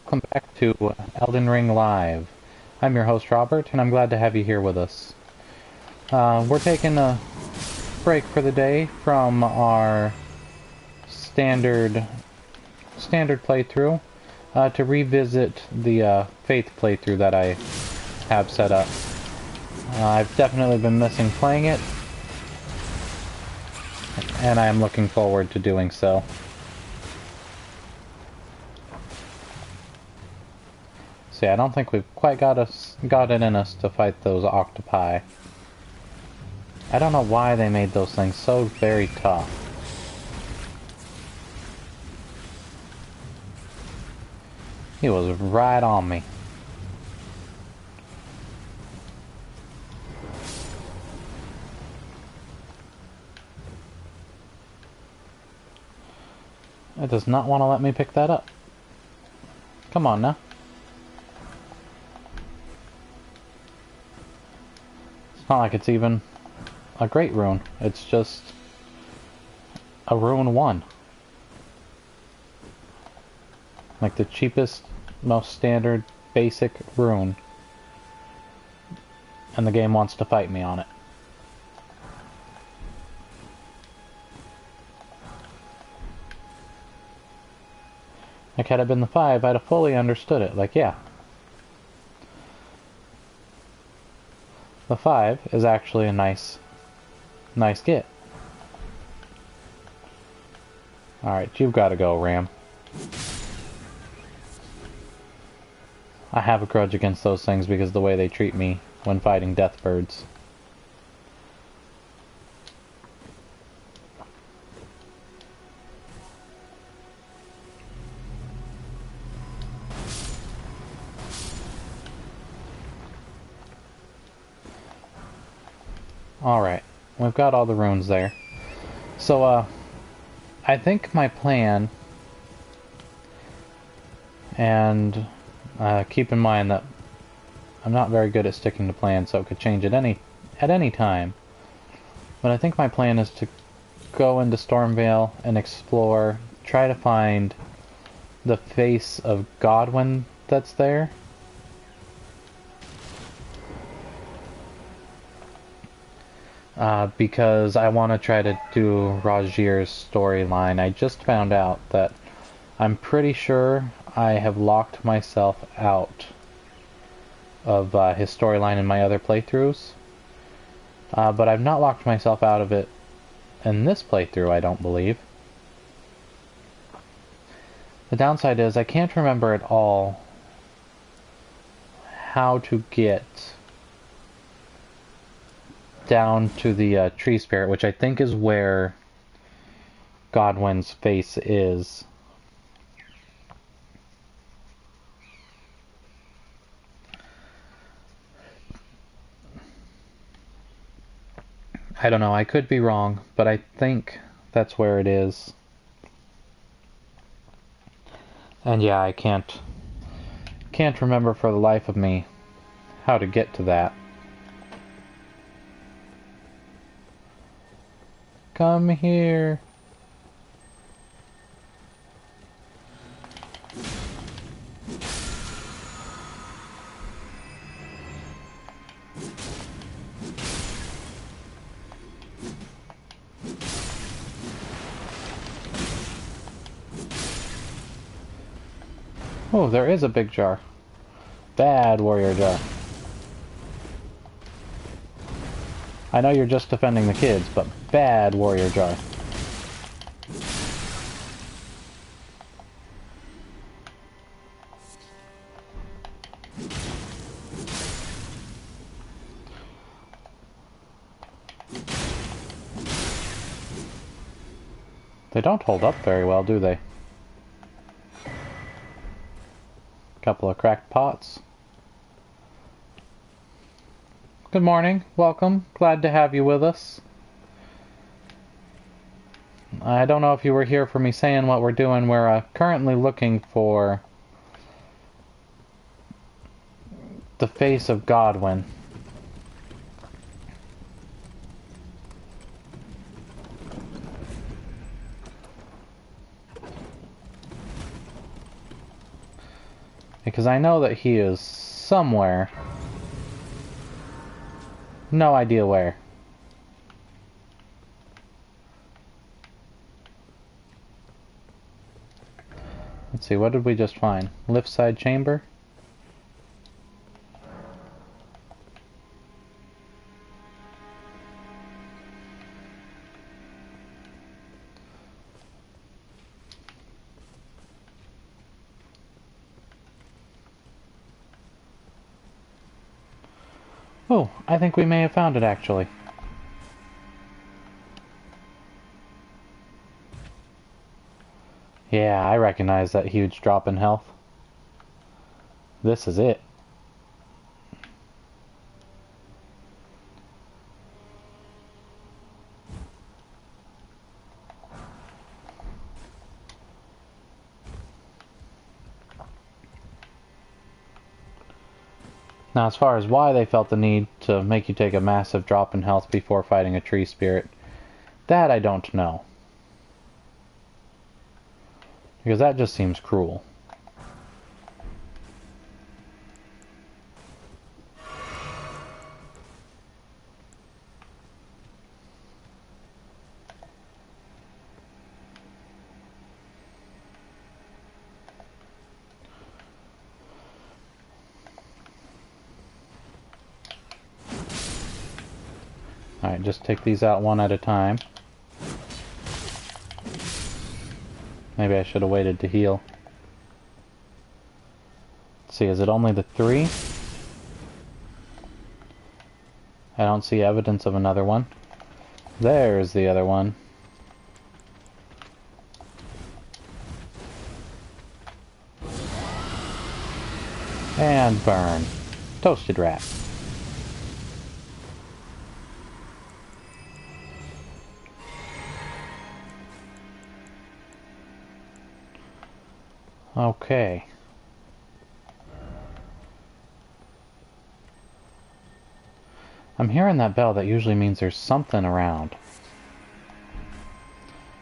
welcome back to Elden Ring Live. I'm your host Robert, and I'm glad to have you here with us. We're taking a break for the day from our standard playthrough to revisit the Faith playthrough that I have set up. I've definitely been missing playing it, and I am looking forward to doing so. See, I don't think we've quite got it in us to fight those octopi. I don't know why they made those things so very tough. He was right on me. It does not want to let me pick that up. Come on now. It's not like it's even a great rune. It's just a rune 1. Like the cheapest, most standard, basic rune. And the game wants to fight me on it. Like, had it been the 5, I'd have fully understood it. Like, yeah. The 5 is actually a nice get. Alright, you've got to go, Ram. I have a grudge against those things because of the way they treat me when fighting death birds. Alright, we've got all the runes there. So, I think my plan, and keep in mind that I'm not very good at sticking to plans, so it could change at any time. But I think my plan is to go into Stormvale and explore, try to find the face of Godwyn that's there. Because I want to try to do Rajir's storyline. I just found out that I'm pretty sure I have locked myself out of his storyline in my other playthroughs. But I've not locked myself out of it in this playthrough, I don't believe. The downside is I can't remember at all how to get down to the tree spirit, which I think is where Godwyn's face is. I don't know, I could be wrong, but I think that's where it is. And yeah, I can't remember for the life of me how to get to that. Come here. Oh, there is a big jar. Bad warrior jar. I know you're just defending the kids, but bad warrior jar. They don't hold up very well, do they? Couple of cracked pots. Good morning, welcome, glad to have you with us. I don't know if you were here for me saying what we're doing. We're currently looking for the face of Godwyn. Because I know that he is somewhere. No idea where. Let's see, what did we just find? Lift side chamber? Oh, I think we may have found it actually. Yeah, I recognize that huge drop in health. This is it. Now, as far as why they felt the need to make you take a massive drop in health before fighting a tree spirit, that I don't know. Because that just seems cruel. Alright, just take these out one at a time. Maybe I should have waited to heal. Let's see, is it only the 3? I don't see evidence of another one. There's the other one. And burn. Toasted rat. Okay. I'm hearing that bell. That usually means there's something around.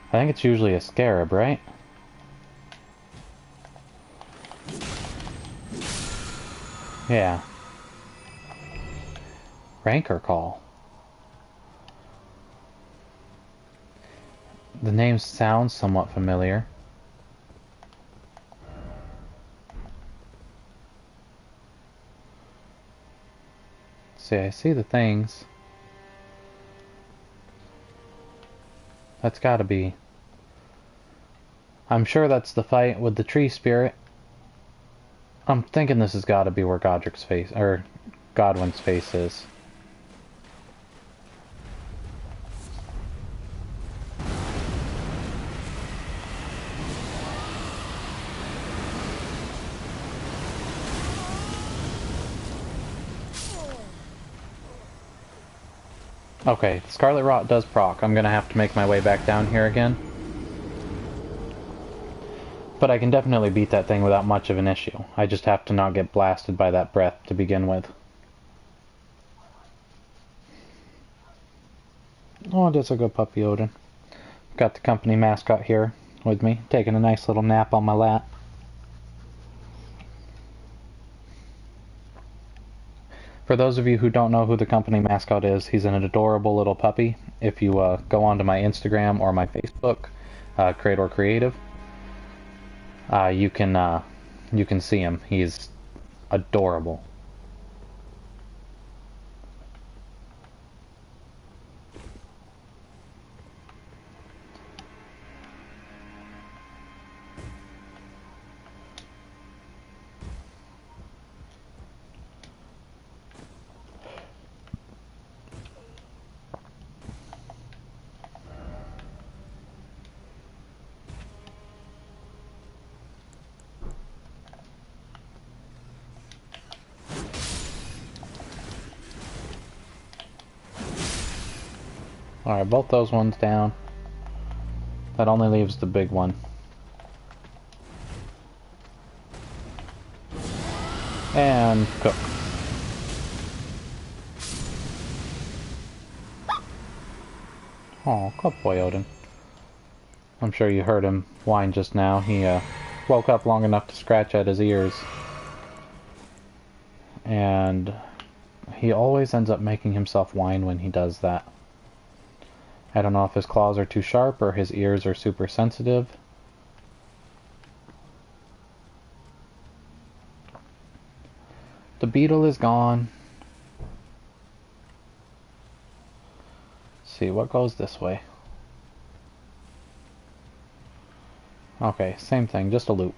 I think it's usually a scarab, right? Yeah. Rancor call. The name sounds somewhat familiar. See, I see the things. That's gotta be... I'm sure that's the fight with the tree spirit. I'm thinking this has gotta be where Godric's face, or Godwin's face is. Okay, Scarlet Rot does proc. I'm gonna have to make my way back down here again. But I can definitely beat that thing without much of an issue. I just have to not get blasted by that breath to begin with. Oh, that's a good puppy, Odin. Got the company mascot here with me, taking a nice little nap on my lap. For those of you who don't know who the company mascot is, he's an adorable little puppy. If you go onto my Instagram or my Facebook, Chraetor Creative, you can see him. He's adorable. Alright, both those ones down. That only leaves the big one. And cook. Oh, good boy, Odin. I'm sure you heard him whine just now. He woke up long enough to scratch at his ears. and he always ends up making himself whine when he does that. I don't know if his claws are too sharp or his ears are super sensitive. The beetle is gone. Let's see, what goes this way? Okay, same thing, just a loop.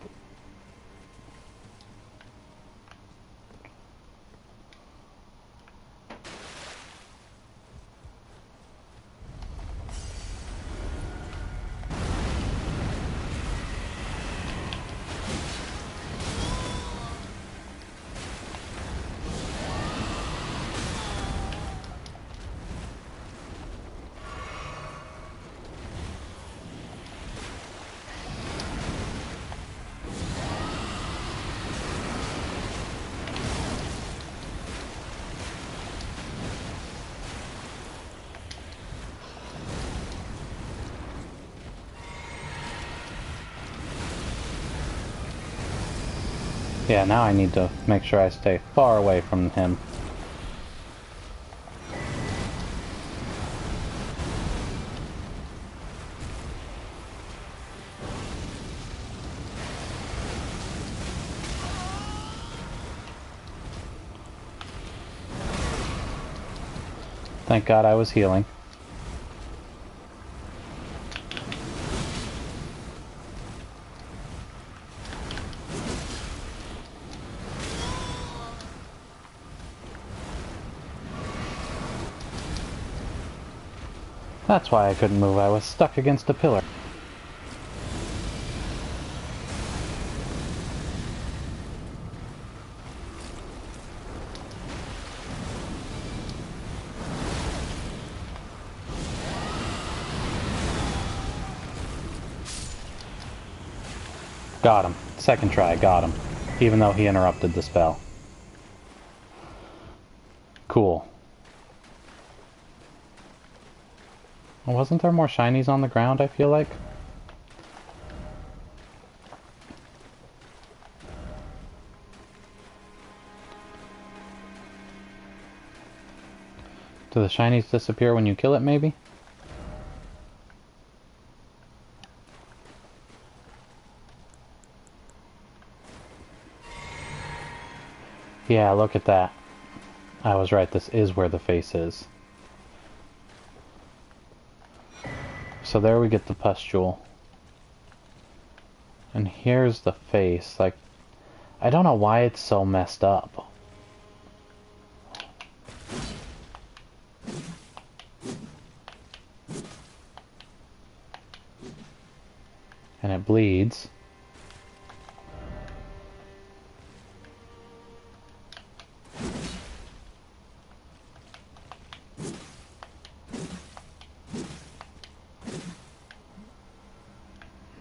Yeah, now I need to make sure I stay far away from him. Thank God I was healing. That's why I couldn't move. I was stuck against a pillar. Got him. Second try, got him. Even though he interrupted the spell. Cool. Well, wasn't there more shinies on the ground, I feel like? Do the shinies disappear when you kill it, maybe? Yeah, look at that. I was right, this is where the face is. So there we get the pustule. And here's the face. Like, I don't know why it's so messed up. And it bleeds.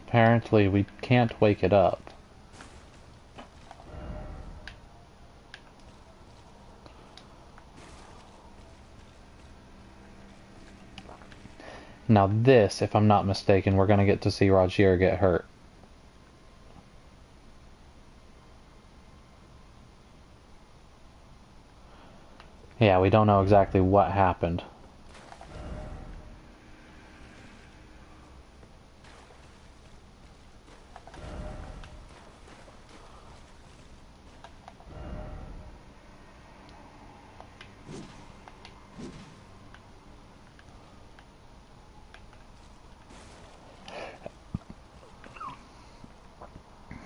Apparently we can't wake it up. Now this, if I'm not mistaken, we're going to get to see Rogier get hurt. Yeah, we don't know exactly what happened.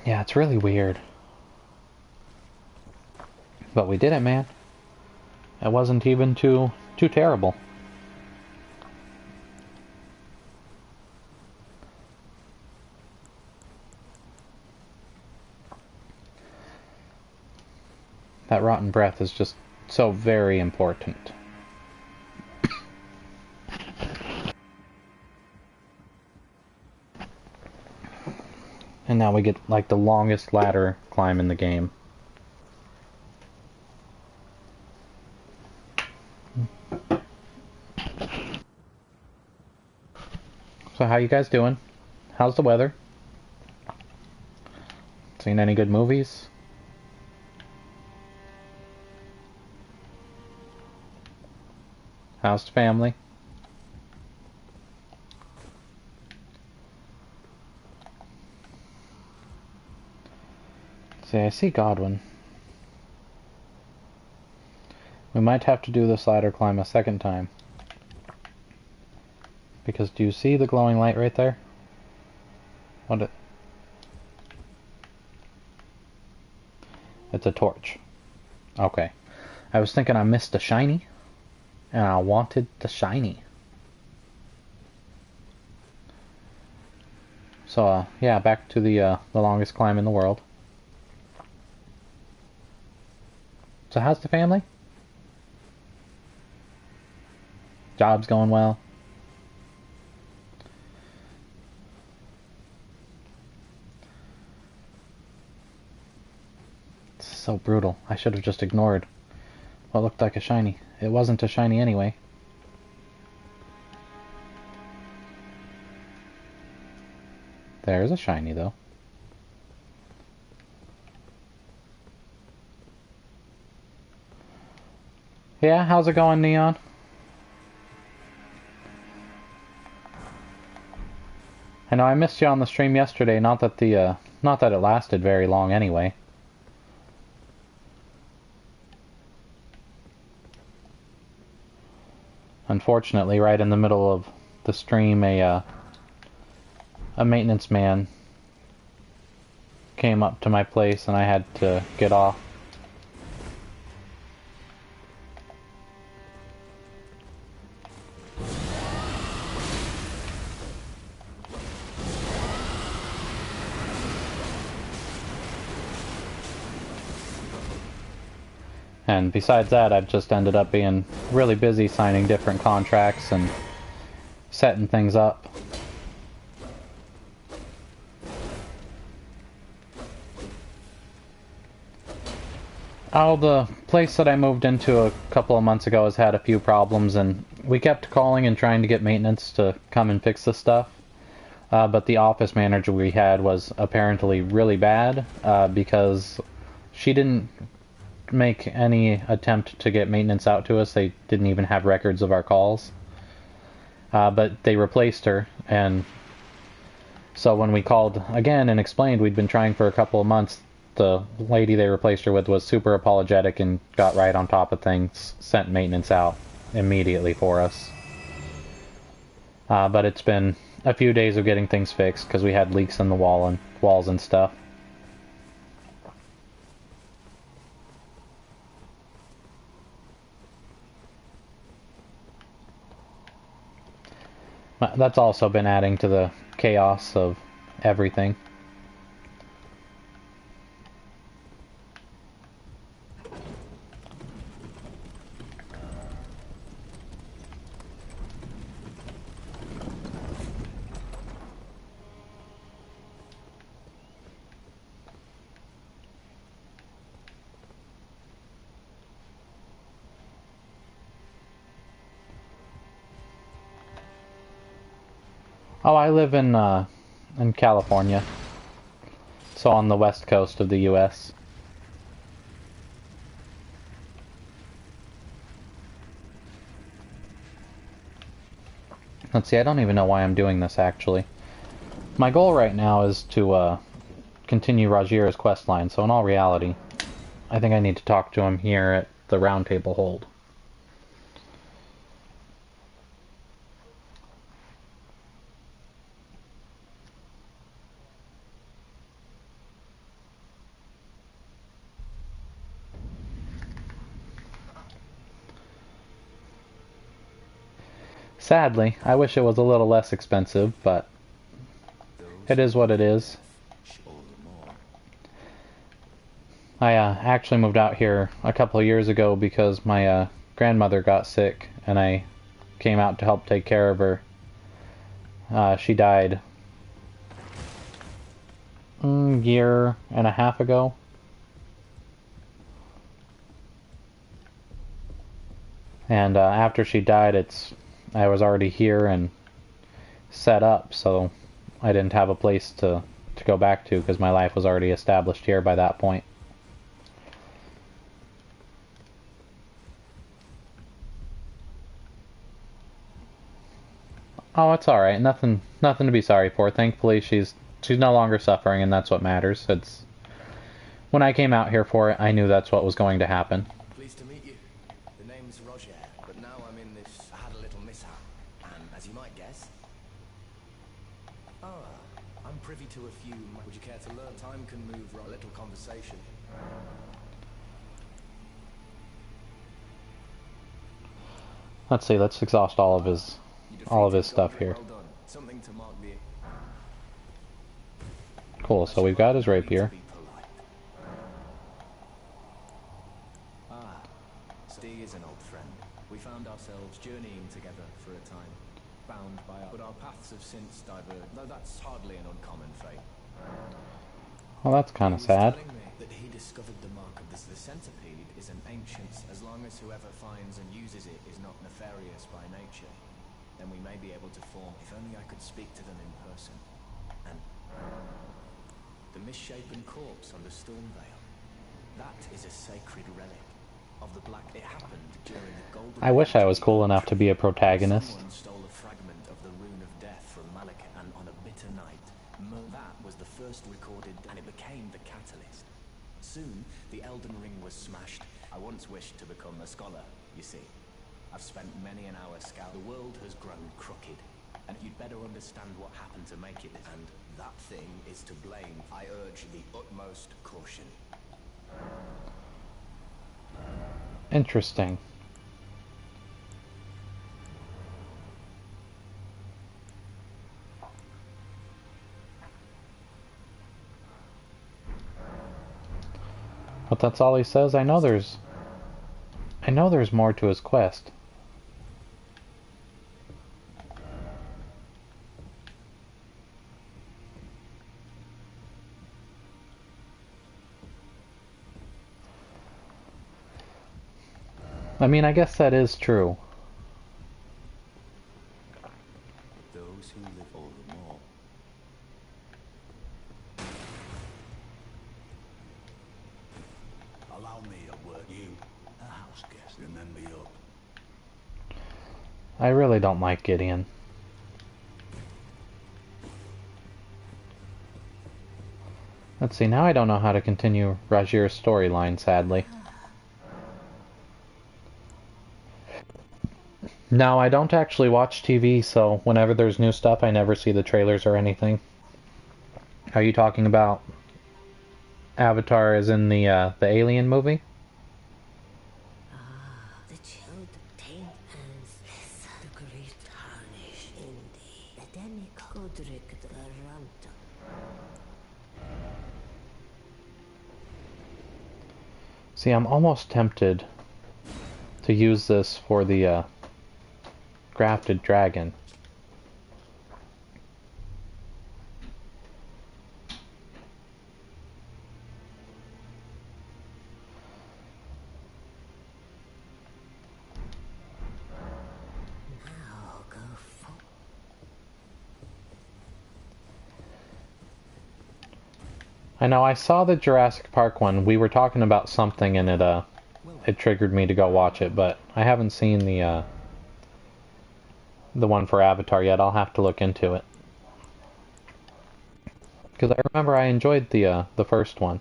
Yeah, it's really weird. But we did it, man. It wasn't even too terrible. That rotten breath is just so very important. And now we get like the longest ladder climb in the game. So how you guys doing? How's the weather? Seen any good movies? How's the family? See, I see Godwin. We might have to do this ladder climb a second time. Because do you see the glowing light right there? What it... It's a torch. Okay. I was thinking I missed a shiny. And I wanted the shiny. So, yeah, back to the longest climb in the world. So how's the family? Job's going well? It's so brutal. I should have just ignored what looked like a shiny. It wasn't a shiny anyway. There's a shiny, though. Yeah, how's it going, Neon? I know I missed you on the stream yesterday, not that it lasted very long anyway. Unfortunately, right in the middle of the stream, a maintenance man came up to my place and I had to get off. And besides that, I've just ended up being really busy signing different contracts and setting things up. Oh, the place that I moved into a couple of months ago has had a few problems, and we kept calling and trying to get maintenance to come and fix the stuff. But the office manager we had was apparently really bad, because she didn't make any attempt to get maintenance out to us. They didn't even have records of our calls. But they replaced her, and so when we called again and explained we'd been trying for a couple of months, the lady they replaced her with was super apologetic and got right on top of things, sent maintenance out immediately for us. But it's been a few days of getting things fixed because we had leaks in the walls and stuff. That's also been adding to the chaos of everything. Oh, I live in California, so on the west coast of the U.S. Let's see, I don't even know why I'm doing this, actually. My goal right now is to continue Rajira's questline, so in all reality, I think I need to talk to him here at the Round Table Hold. Sadly, I wish it was a little less expensive, but it is what it is. I actually moved out here a couple of years ago because my grandmother got sick, and I came out to help take care of her. She died a year and a half ago. And after she died, I was already here and set up, so I didn't have a place to go back to because my life was already established here by that point. Oh, it's alright. Nothing to be sorry for. Thankfully, she's no longer suffering, and that's what matters. It's when I came out here for it, I knew that's what was going to happen. Pleased to meet you. The name's Roger, but now I'm in this... I had a little mishap, and as you might guess... I'm privy to a few... Would you care to learn? Time can move a little conversation. Let's see, let's exhaust all of his stuff here. Well done. Something to mark the... Cool, so we've got his rapier. Steve is an old friend. We found ourselves journeying together for a time, bound by our... But our paths have since diverged, though that's hardly an uncommon fate. Well, that's kind of sad. Telling me that he discovered the mark of this. The centipede is an ancient, as long as whoever finds and uses it is not nefarious by nature, then we may be able to form... If only I could speak to them in person. And the misshapen corpse on the storm veil, that is a sacred relic of the black... It happened during the golden... I wish I was cool enough to be a protagonist. Someone stole a fragment of the rune of death from Malika, and on a bitter night, that was the first recorded, and it became the catalyst. Soon, the Elden Ring was smashed. I once wished to become a scholar, you see. I've spent many an hour scouting. The world has grown crooked, and you'd better understand what happened to make it, and that thing is to blame. I urge the utmost caution. Interesting. But that's all he says. I know there's more to his quest. I mean, I guess that is true. Those who live all the more. Allow me to work you, a house guest, and then be up. I really don't like Gideon. Let's see, now I don't know how to continue Rajir's storyline, sadly. No, I don't actually watch TV, so whenever there's new stuff, I never see the trailers or anything. Are you talking about Avatar as in the Alien movie? The child obtained as the great tarnish in the Edenic Godric the Ranto. See, I'm almost tempted to use this for the grafted dragon. Now go for... I know, I saw the Jurassic Park one. We were talking about something and it triggered me to go watch it, but I haven't seen the one for Avatar yet. I'll have to look into it. Because I remember I enjoyed the first one.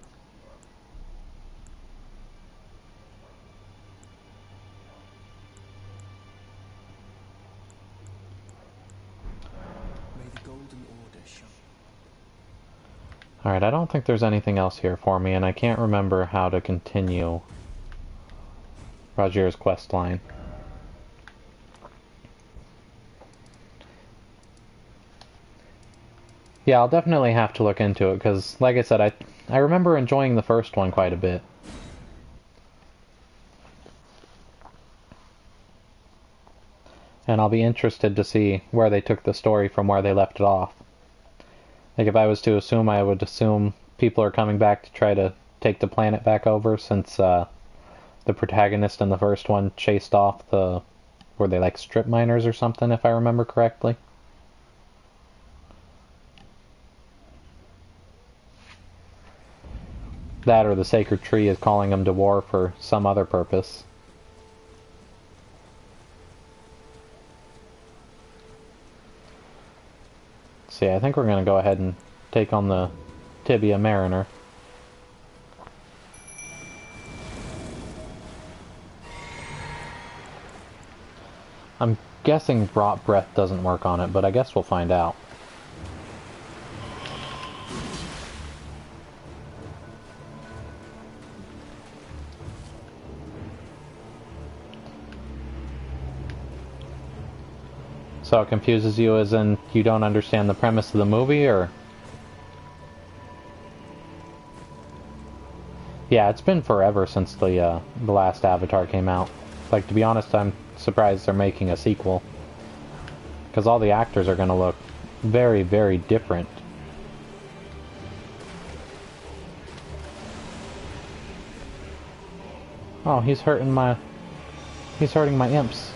May the Golden Order shine. Alright, I don't think there's anything else here for me, and I can't remember how to continue Rajir's quest line. Yeah, I'll definitely have to look into it, because, like I said, I remember enjoying the first one quite a bit. And I'll be interested to see where they took the story from where they left it off. Like, if I was to assume, I would assume people are coming back to try to take the planet back over, since the protagonist in the first one chased off were they like strip miners or something, if I remember correctly? That or the sacred tree is calling them to war for some other purpose. see, I think we're going to go ahead and take on the Tibia Mariner. I'm guessing Rot Breath doesn't work on it, but I guess we'll find out. So it confuses you as in you don't understand the premise of the movie, or? Yeah, it's been forever since the last Avatar came out. Like, to be honest, I'm surprised they're making a sequel. Because all the actors are going to look very, very different. Oh, he's hurting my imps.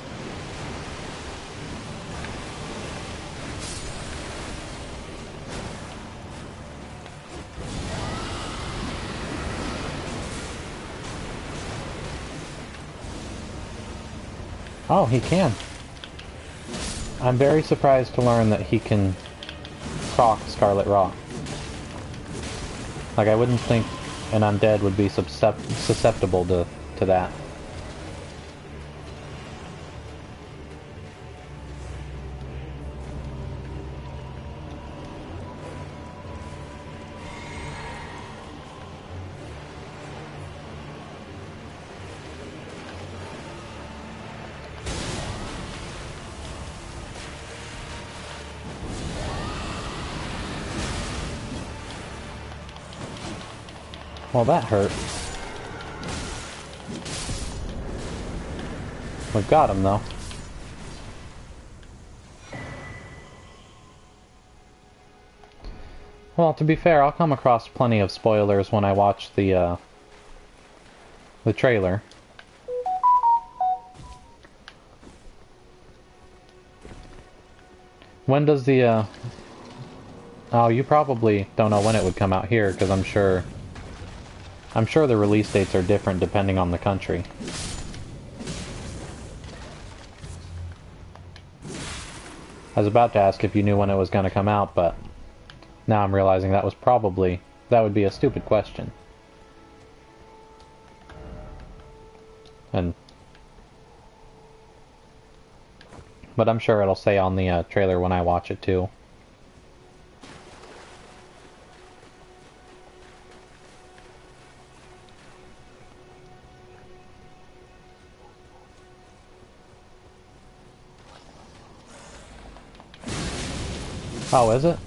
Oh, he can. I'm very surprised to learn that he can proc Scarlet Rot. Like, I wouldn't think an undead would be susceptible to that. Well, that hurt. We've got him, though. Well, to be fair, I'll come across plenty of spoilers when I watch the trailer. When does the, Oh, you probably don't know when it would come out here, because I'm sure the release dates are different depending on the country. I was about to ask if you knew when it was going to come out, but now I'm realizing that would be a stupid question. But I'm sure it'll say on the trailer when I watch it too. Oh, is it?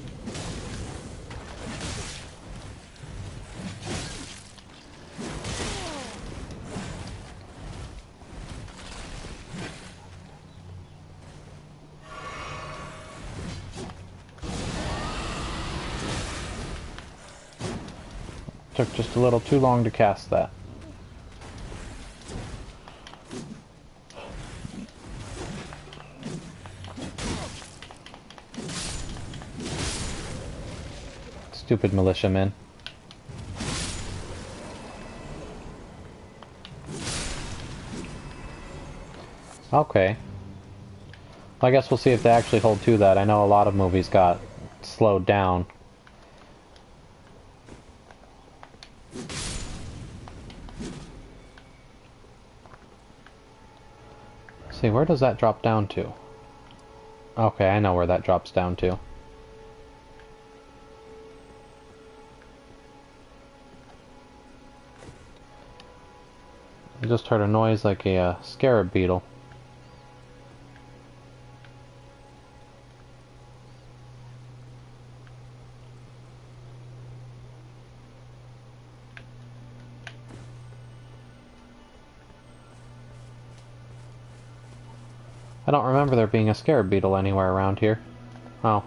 Took just a little too long to cast that. Stupid militiamen. Okay. Well, I guess we'll see if they actually hold to that. I know a lot of movies got slowed down. Let's see, where does that drop down to? Okay, I know where that drops down to. I just heard a noise like a scarab beetle. I don't remember there being a scarab beetle anywhere around here. Oh,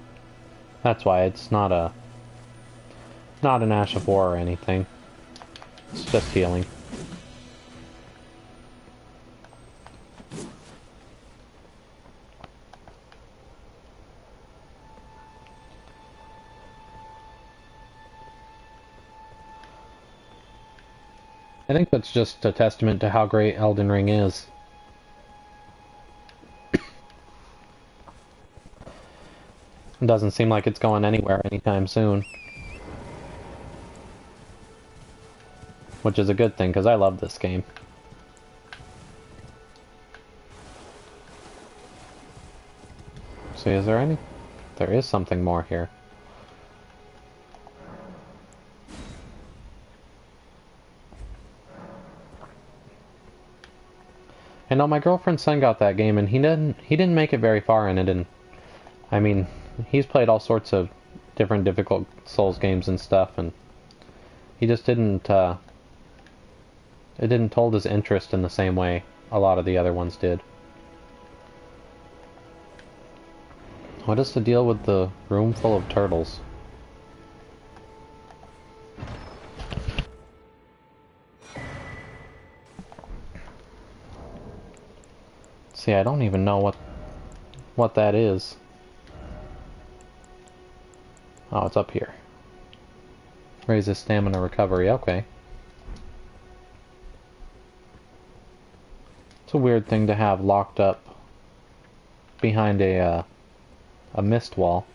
that's why it's not an Ash of War or anything. It's just healing. I think that's just a testament to how great Elden Ring is. It doesn't seem like it's going anywhere anytime soon. Which is a good thing, because I love this game. See, is there any? There is something more here. I know my girlfriend's son got that game, and he didn't make it very far in it, and I mean, he's played all sorts of different difficult Souls games and stuff, and he just didn't, it didn't hold his interest in the same way a lot of the other ones did. What is the deal with the room full of turtles? See, I don't even know what that is. Oh, it's up here. Raises stamina recovery, okay. It's a weird thing to have locked up behind a mist wall.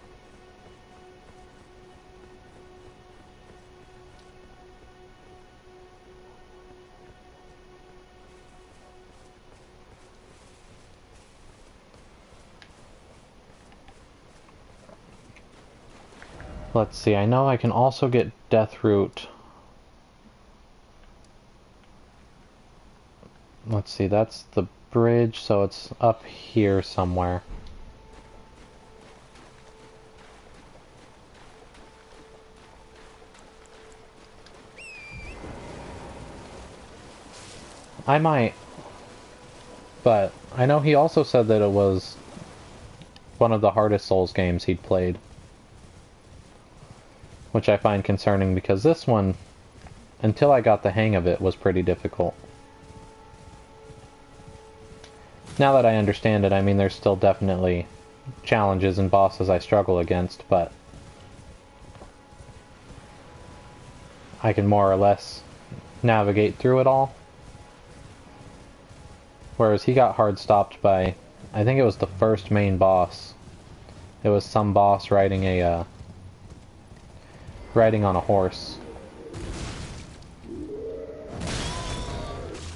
Let's see, I know I can also get Deathroot. Let's see, that's the bridge, so it's up here somewhere. I might, but I know he also said that it was one of the hardest Souls games he'd played. Which I find concerning because this one, until I got the hang of it, was pretty difficult. Now that I understand it, I mean, there's still definitely challenges and bosses I struggle against, but I can more or less navigate through it all. Whereas he got hard stopped by, I think it was the first main boss. It was some boss riding on a horse.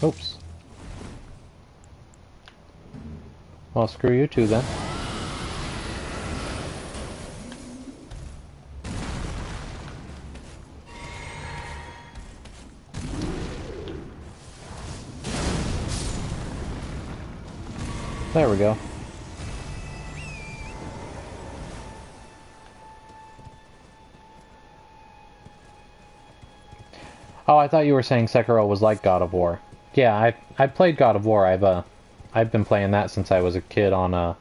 Oops. Well, screw you two then. There we go. Oh, I thought you were saying Sekiro was like God of War. Yeah, I've played God of War. I've been playing that since I was a kid on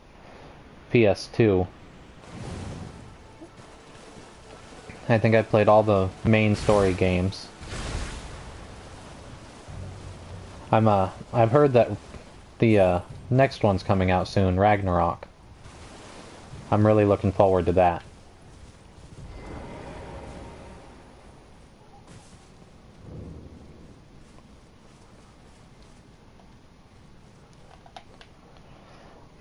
PS2. I think I played all the main story games. I've heard that the next one's coming out soon, Ragnarok. I'm really looking forward to that.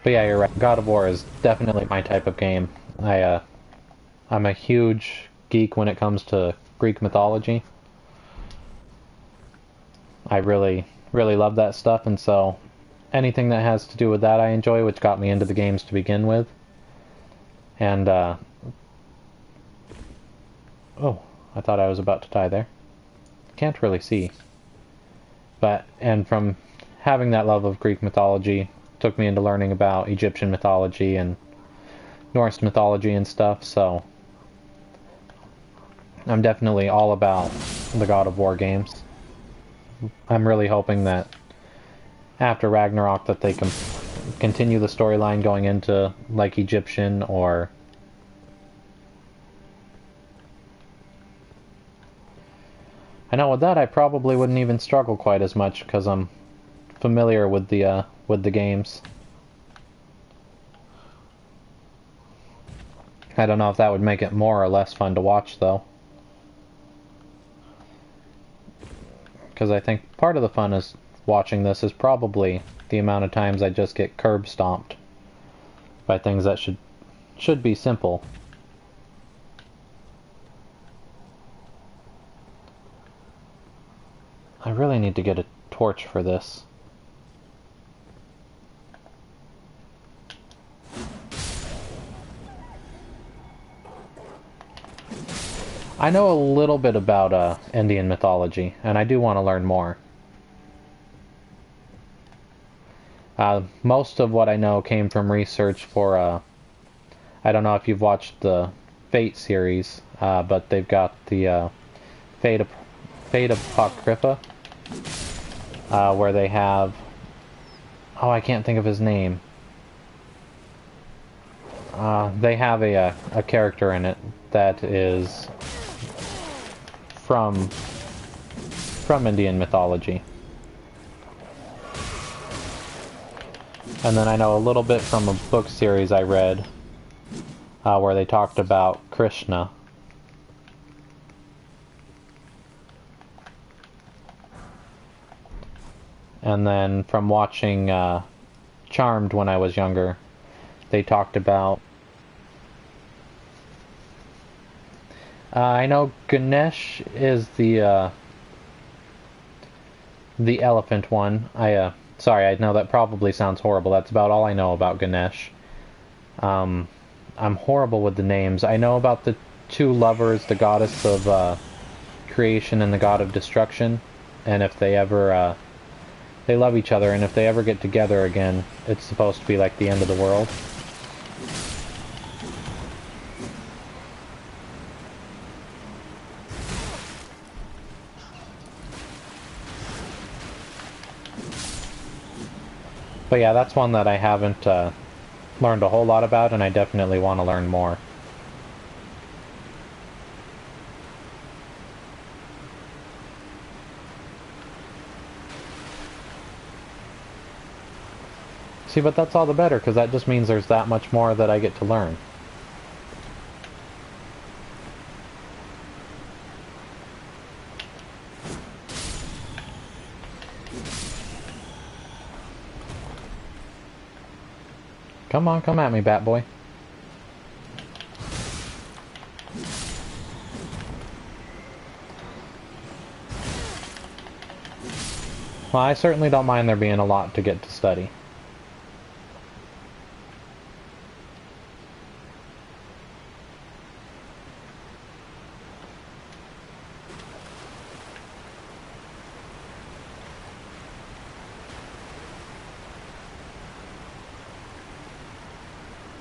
But yeah, you're right. God of War is definitely my type of game. I'm a huge geek when it comes to Greek mythology. I really, really love that stuff, and so anything that has to do with that I enjoy, which got me into the games to begin with. And, oh, I thought I was about to die there. Can't really see. But, and from having that love of Greek mythology, took me into learning about Egyptian mythology and Norse mythology and stuff, so I'm definitely all about the God of War games. I'm really hoping that after Ragnarok that they can continue the storyline going into like Egyptian or I know with that I probably wouldn't even struggle quite as much because I'm familiar with the games. I don't know if that would make it more or less fun to watch though. Because I think part of the fun is watching this is probably the amount of times I just get curb stomped by things that should should be simple. I really need to get a torch for this. I know a little bit about Indian mythology, and I do want to learn more. Most of what I know came from research for, I don't know if you've watched the Fate series, but they've got the Fate Apocrypha, where they have... Oh, I can't think of his name. They have a character in it that is from Indian mythology. And then I know a little bit from a book series I read where they talked about Krishna. And then from watching Charmed when I was younger, they talked about... I know Ganesh is the elephant one. Sorry, I know that probably sounds horrible. That's about all I know about Ganesh. I'm horrible with the names. I know about the two lovers, the goddess of creation and the god of destruction. And if they ever... they love each other, and if they ever get together again, it's supposed to be like the end of the world. But yeah, that's one that I haven't learned a whole lot about, and I definitely want to learn more. See, but that's all the better, because that just means there's that much more that I get to learn. Come on, come at me, Bat Boy. Well, I certainly don't mind there being a lot to get to study.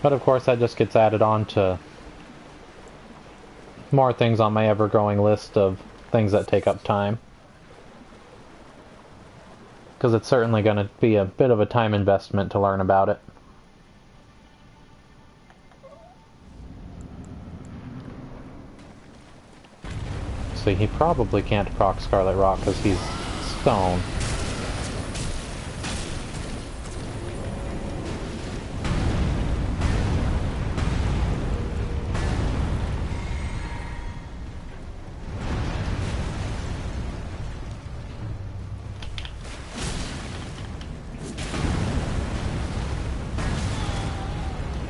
But of course that just gets added on to more things on my ever-growing list of things that take up time. Because it's certainly going to be a bit of a time investment to learn about it. See, he probably can't proc Scarlet Rock because he's stone.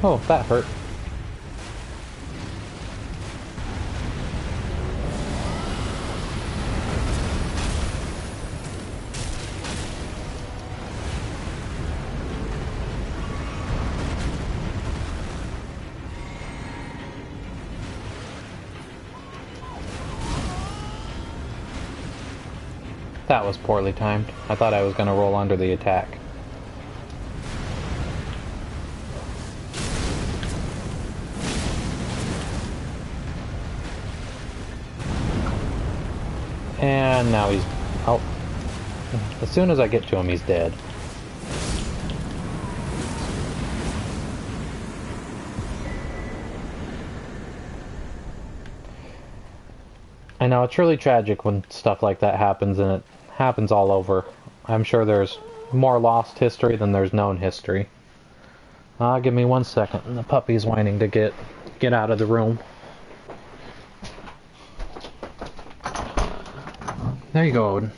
Oh, that hurt. That was poorly timed. I thought I was going to roll under the attack. And now he's... oh. As soon as I get to him, he's dead. I know, it's really tragic when stuff like that happens, and it happens all over. I'm sure there's more lost history than there's known history. Give me 1 second. The puppy's whining to get out of the room. There you go, Odin.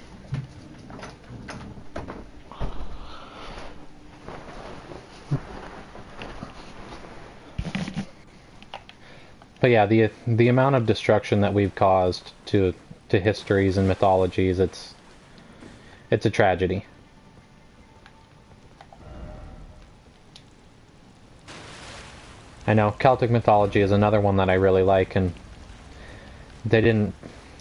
But yeah, the amount of destruction that we've caused to histories and mythologies, it's a tragedy. I know Celtic mythology is another one that I really like, and they didn't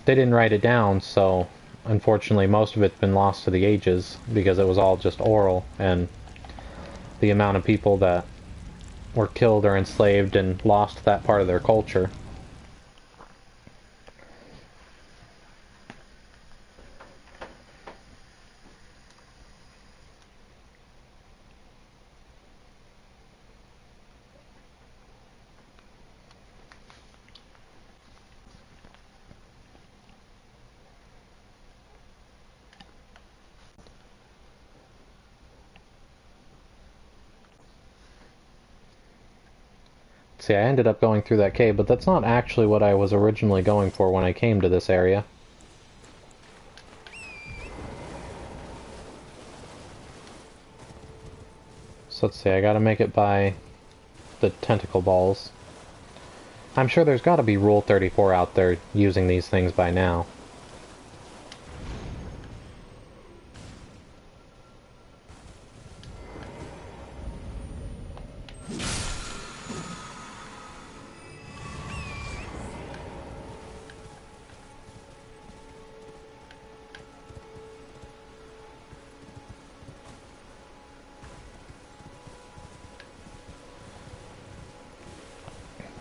write it down, so unfortunately most of it's been lost to the ages because it was all just oral, and the amount of people that were killed or enslaved and lost that part of their culture. See, I ended up going through that cave, but that's not actually what I was originally going for when I came to this area. So let's see, I gotta make it by the tentacle balls. I'm sure there's gotta be Rule 34 out there using these things by now.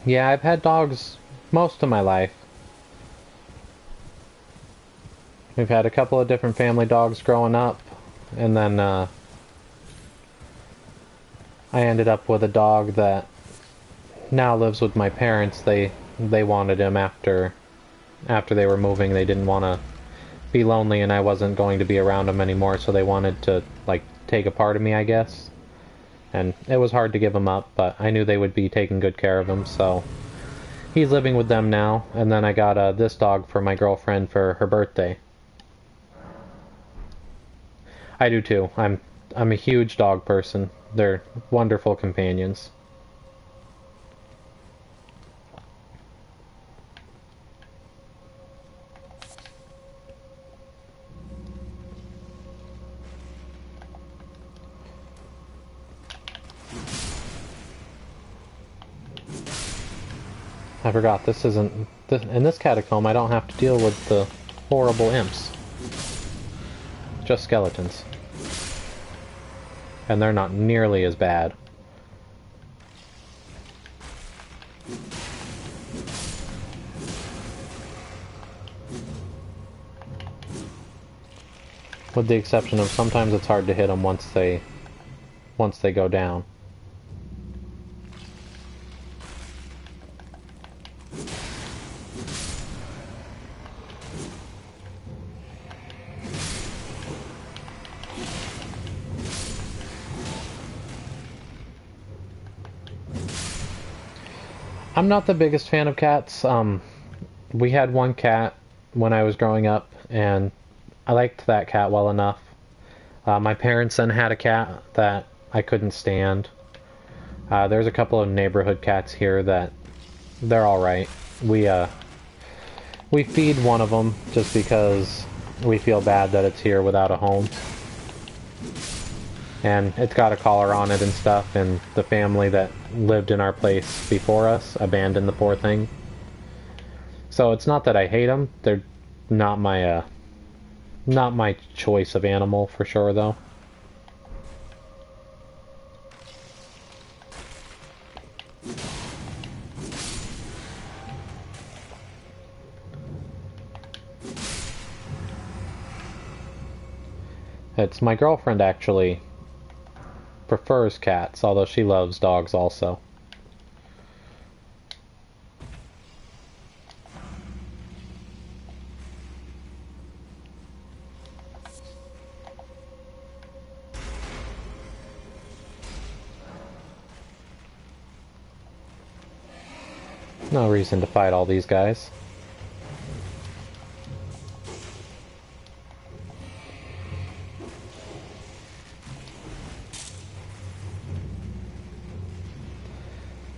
Yeah, I've had dogs most of my life. We've had a couple of different family dogs growing up, and then I ended up with a dog that now lives with my parents. They wanted him after they were moving. They didn't want to be lonely, and I wasn't going to be around him anymore, so they wanted to like take a part of me, I guess. And it was hard to give him up, but I knew they would be taking good care of him, so he's living with them now. And then I got this dog for my girlfriend for her birthday. I do too. I'm a huge dog person. They're wonderful companions. I forgot, this isn't... in this catacomb, I don't have to deal with the horrible imps. Just skeletons. And they're not nearly as bad. With the exception of sometimes it's hard to hit them once they go down. I'm not the biggest fan of cats. We had one cat when I was growing up, and I liked that cat well enough. My parents then had a cat that I couldn't stand. There's a couple of neighborhood cats here that they're alright. We feed one of them just because we feel bad that it's here without a home. And it's got a collar on it and stuff, and the family that lived in our place before us abandoned the poor thing. So it's not that I hate them, they're not my choice of animal for sure though. It's my girlfriend actually prefers cats, although she loves dogs also. No reason to fight all these guys.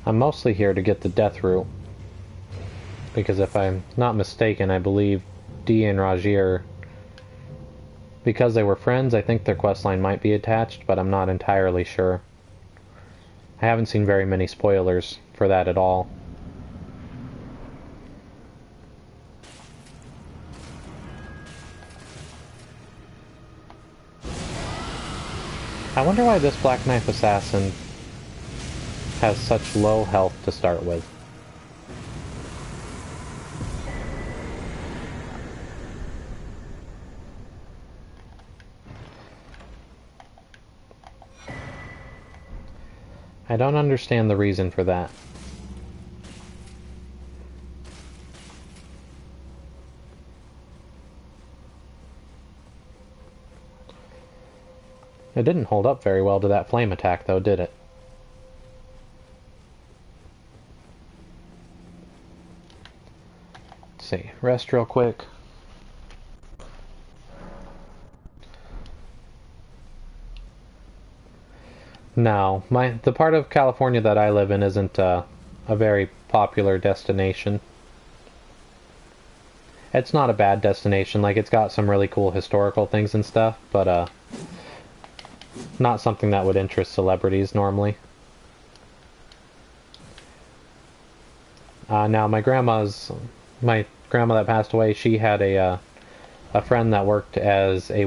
I'm mostly here to get the death root. because if I'm not mistaken, I believe Dee and Rajir, because they were friends, I think their questline might be attached, but I'm not entirely sure. I haven't seen very many spoilers for that at all. I wonder why this Black Knife Assassin has such low health to start with. I don't understand the reason for that. It didn't hold up very well to that flame attack, though, did it? Let's see. Rest real quick. No, the part of California that I live in isn't a very popular destination. It's not a bad destination, like it's got some really cool historical things and stuff, but not something that would interest celebrities normally. Now my grandma that passed away, she had a friend that worked as a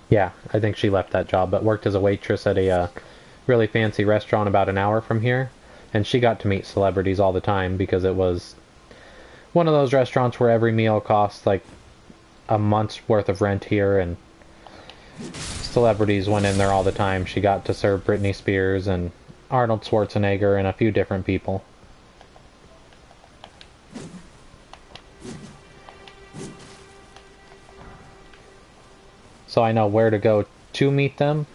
yeah, I think she left that job, but worked as a waitress at a really fancy restaurant about an hour from here, and she got to meet celebrities all the time because it was one of those restaurants where every meal costs like a month's worth of rent here, and celebrities went in there all the time. She got to serve Britney Spears and Arnold Schwarzenegger and a few different people. So I know where to go to meet them.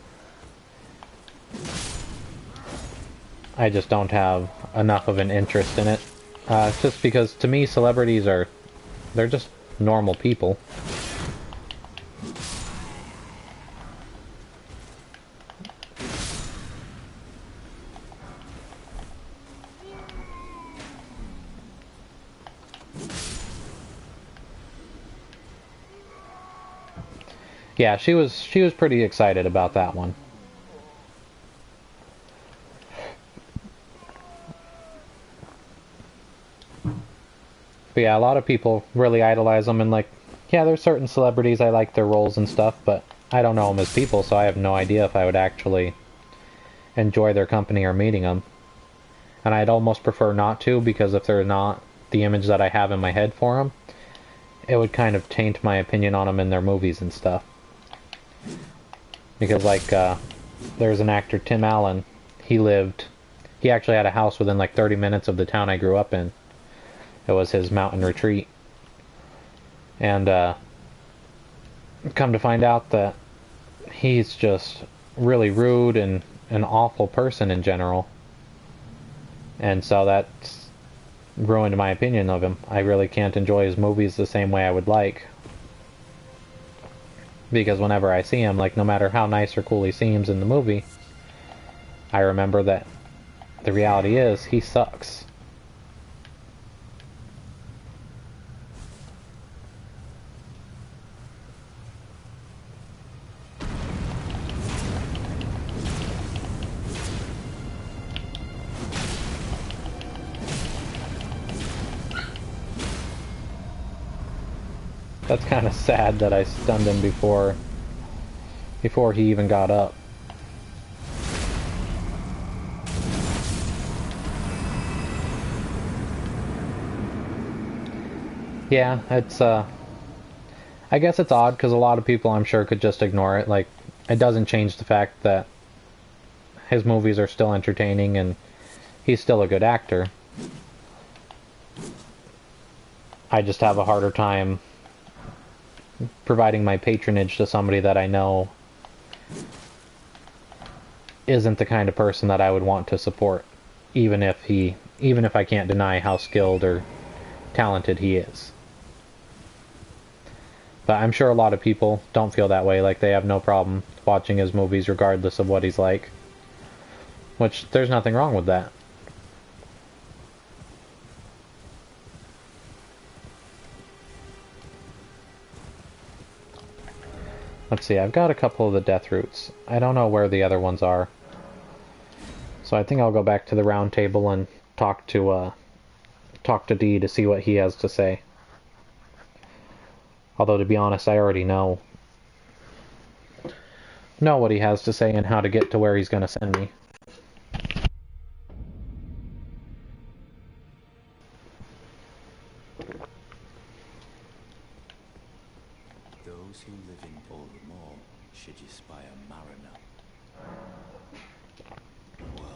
I just don't have enough of an interest in it. Just because to me celebrities they're just normal people. Yeah, she was pretty excited about that one. But yeah, a lot of people really idolize them, and like, yeah, there's certain celebrities I like their roles and stuff, but I don't know them as people, so I have no idea if I would actually enjoy their company or meeting them. And I'd almost prefer not to, because if they're not the image that I have in my head for them, it would kind of taint my opinion on them in their movies and stuff. Because like, there's an actor, Tim Allen, he actually had a house within like 30 minutes of the town I grew up in. It was his mountain retreat. And come to find out that he's just really rude and an awful person in general. And so that's ruined my opinion of him. I really can't enjoy his movies the same way I would like. Because whenever I see him, like, no matter how nice or cool he seems in the movie, I remember that the reality is he sucks. That's kind of sad that I stunned him before he even got up. Yeah, it's I guess it's odd because a lot of people I'm sure could just ignore it. Like, it doesn't change the fact that his movies are still entertaining and he's still a good actor. I just have a harder time providing my patronage to somebody that I know isn't the kind of person that I would want to support, even if I can't deny how skilled or talented he is. But I'm sure a lot of people don't feel that way, like they have no problem watching his movies regardless of what he's like. Which, there's nothing wrong with that. Let's see, I've got a couple of the death roots. I don't know where the other ones are. So I think I'll go back to the round table and talk to D to see what he has to say. Although, to be honest, I already know what he has to say and how to get to where he's going to send me. Those who live in all the more should you spy a mariner. Well,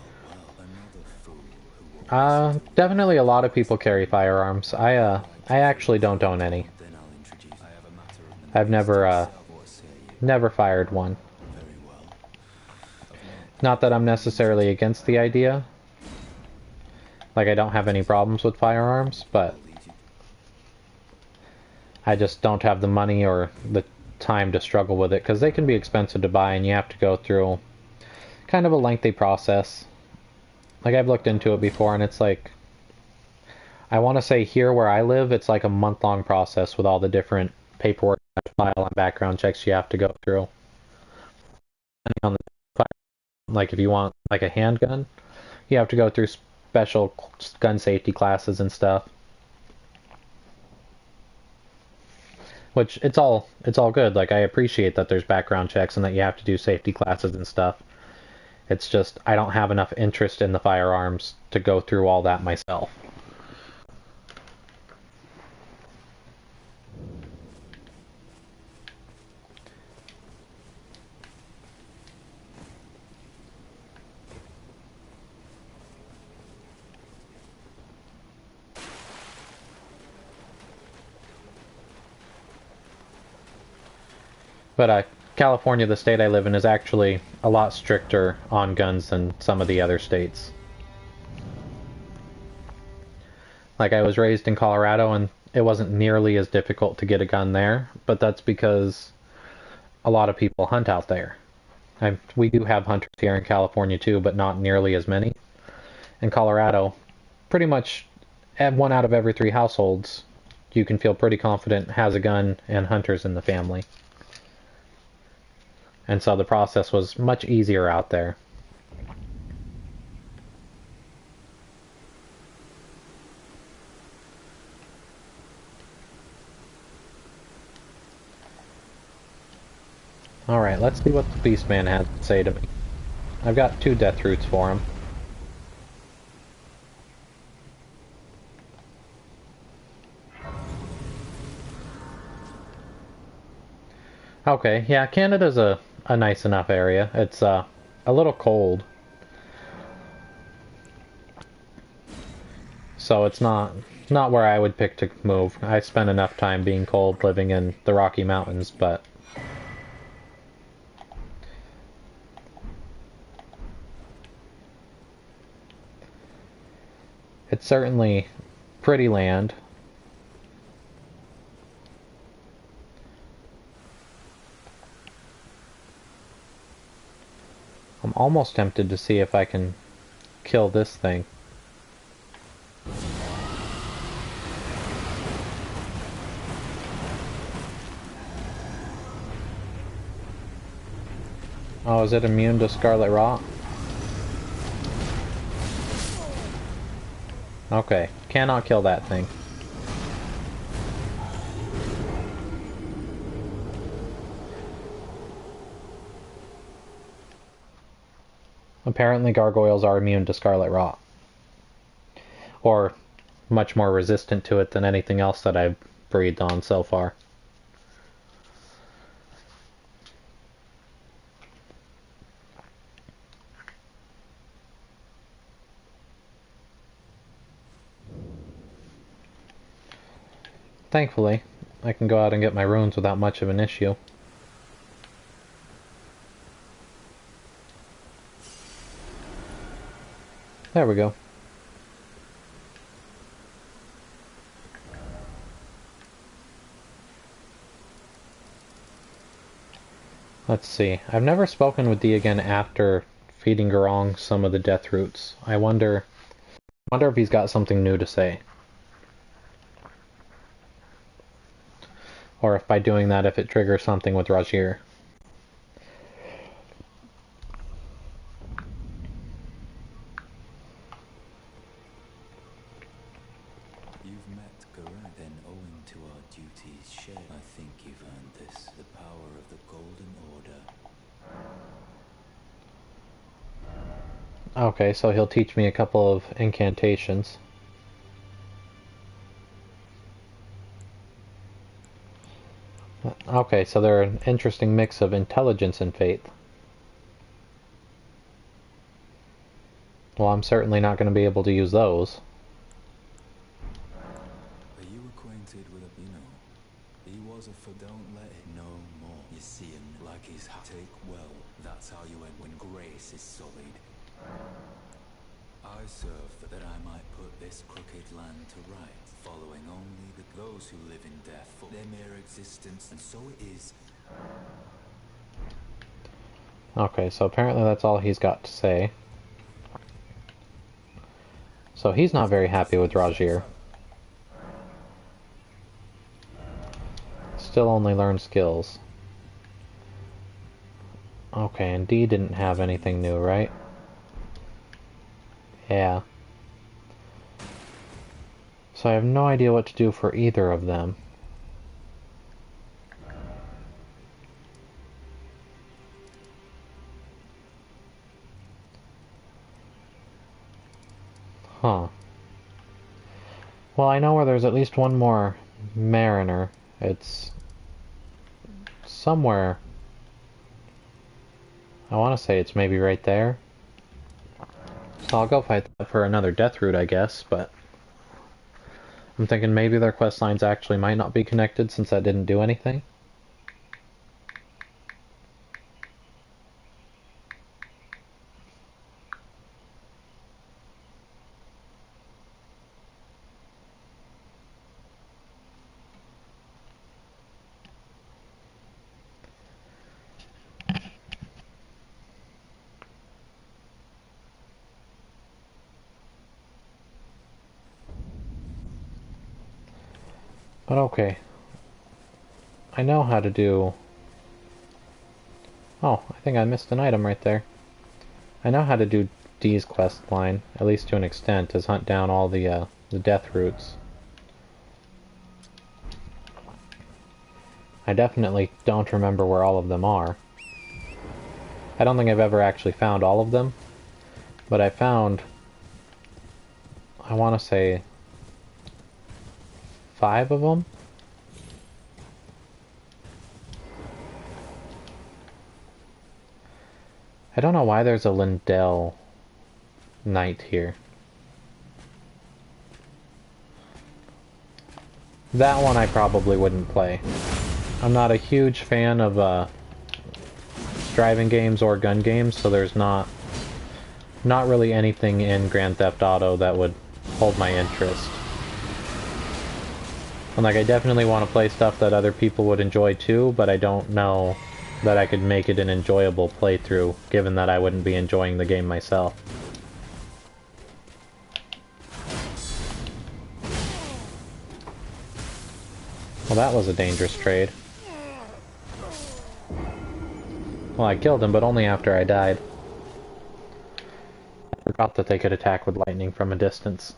another fool who will Definitely a lot of people carry firearms. I actually don't own any. then I'll introduce. I have a matter of I've never fired one. very well. Not that I'm necessarily against the idea. Like, I don't have any problems with firearms, but I just don't have the money or the time to struggle with it, because they can be expensive to buy and you have to go through kind of a lengthy process. Like, I've looked into it before and it's like, I want to say here where I live, it's like a month-long process with all the different paperwork, file, and background checks you have to go through. Depending on the, like, if you want like a handgun, you have to go through special gun safety classes and stuff. Which, it's all good. Like, I appreciate that there's background checks and that you have to do safety classes and stuff. It's just, I don't have enough interest in the firearms to go through all that myself. But California, the state I live in, is actually a lot stricter on guns than some of the other states. Like, I was raised in Colorado, and it wasn't nearly as difficult to get a gun there, but that's because a lot of people hunt out there. We do have hunters here in California too, but not nearly as many. In Colorado, pretty much 1 out of every 3 households, you can feel pretty confident has a gun and hunters in the family. And so the process was much easier out there. Alright, let's see what the Beastman has to say to me. I've got 2 death roots for him. Okay, yeah, Canada's a nice enough area. It's a little cold. So it's not where I would pick to move. I spent enough time being cold living in the Rocky Mountains, but it's certainly pretty land. I'm almost tempted to see if I can kill this thing. Oh, is it immune to scarlet rot? Okay, cannot kill that thing. Apparently gargoyles are immune to scarlet rot. Or much more resistant to it than anything else that I've breathed on so far. Thankfully, I can go out and get my runes without much of an issue. There we go. Let's see. I've never spoken with Dee again after feeding Garong some of the death roots. I wonder if he's got something new to say. Or if by doing that, if it triggers something with Rajir. Okay, so he'll teach me a couple of incantations. Okay, so they're an interesting mix of intelligence and faith. Well, I'm certainly not going to be able to use those. Are you acquainted with a, he was a for don't let it no more. You see him like his take well, that's how you end when grace is sullied. I serve that I might put this crooked land to right, following only those who live in death for their mere existence, and so it is. Okay, so apparently that's all he's got to say. So he's not very happy with Rajir. Still only learned skills. Okay, and D didn't have anything new, right? Yeah. So I have no idea what to do for either of them. Huh. Well, I know where there's at least one more Mariner. It's somewhere. I want to say it's maybe right there. So I'll go fight that for another death route, I guess, but I'm thinking maybe their quest lines actually might not be connected since that didn't do anything. But okay. I know how to do... Oh, I think I missed an item right there. I know how to do D's quest line, at least to an extent, is hunt down all the death routes. I definitely don't remember where all of them are. I don't think I've ever actually found all of them, but I found, I want to say, 5 of them? I don't know why there's a Lindell Knight here. That one I probably wouldn't play. I'm not a huge fan of driving games or gun games, so there's not really anything in Grand Theft Auto that would hold my interest. And like, I definitely want to play stuff that other people would enjoy too, but I don't know that I could make it an enjoyable playthrough, given that I wouldn't be enjoying the game myself. Well, that was a dangerous trade. Well, I killed him, but only after I died. I forgot that they could attack with lightning from a distance.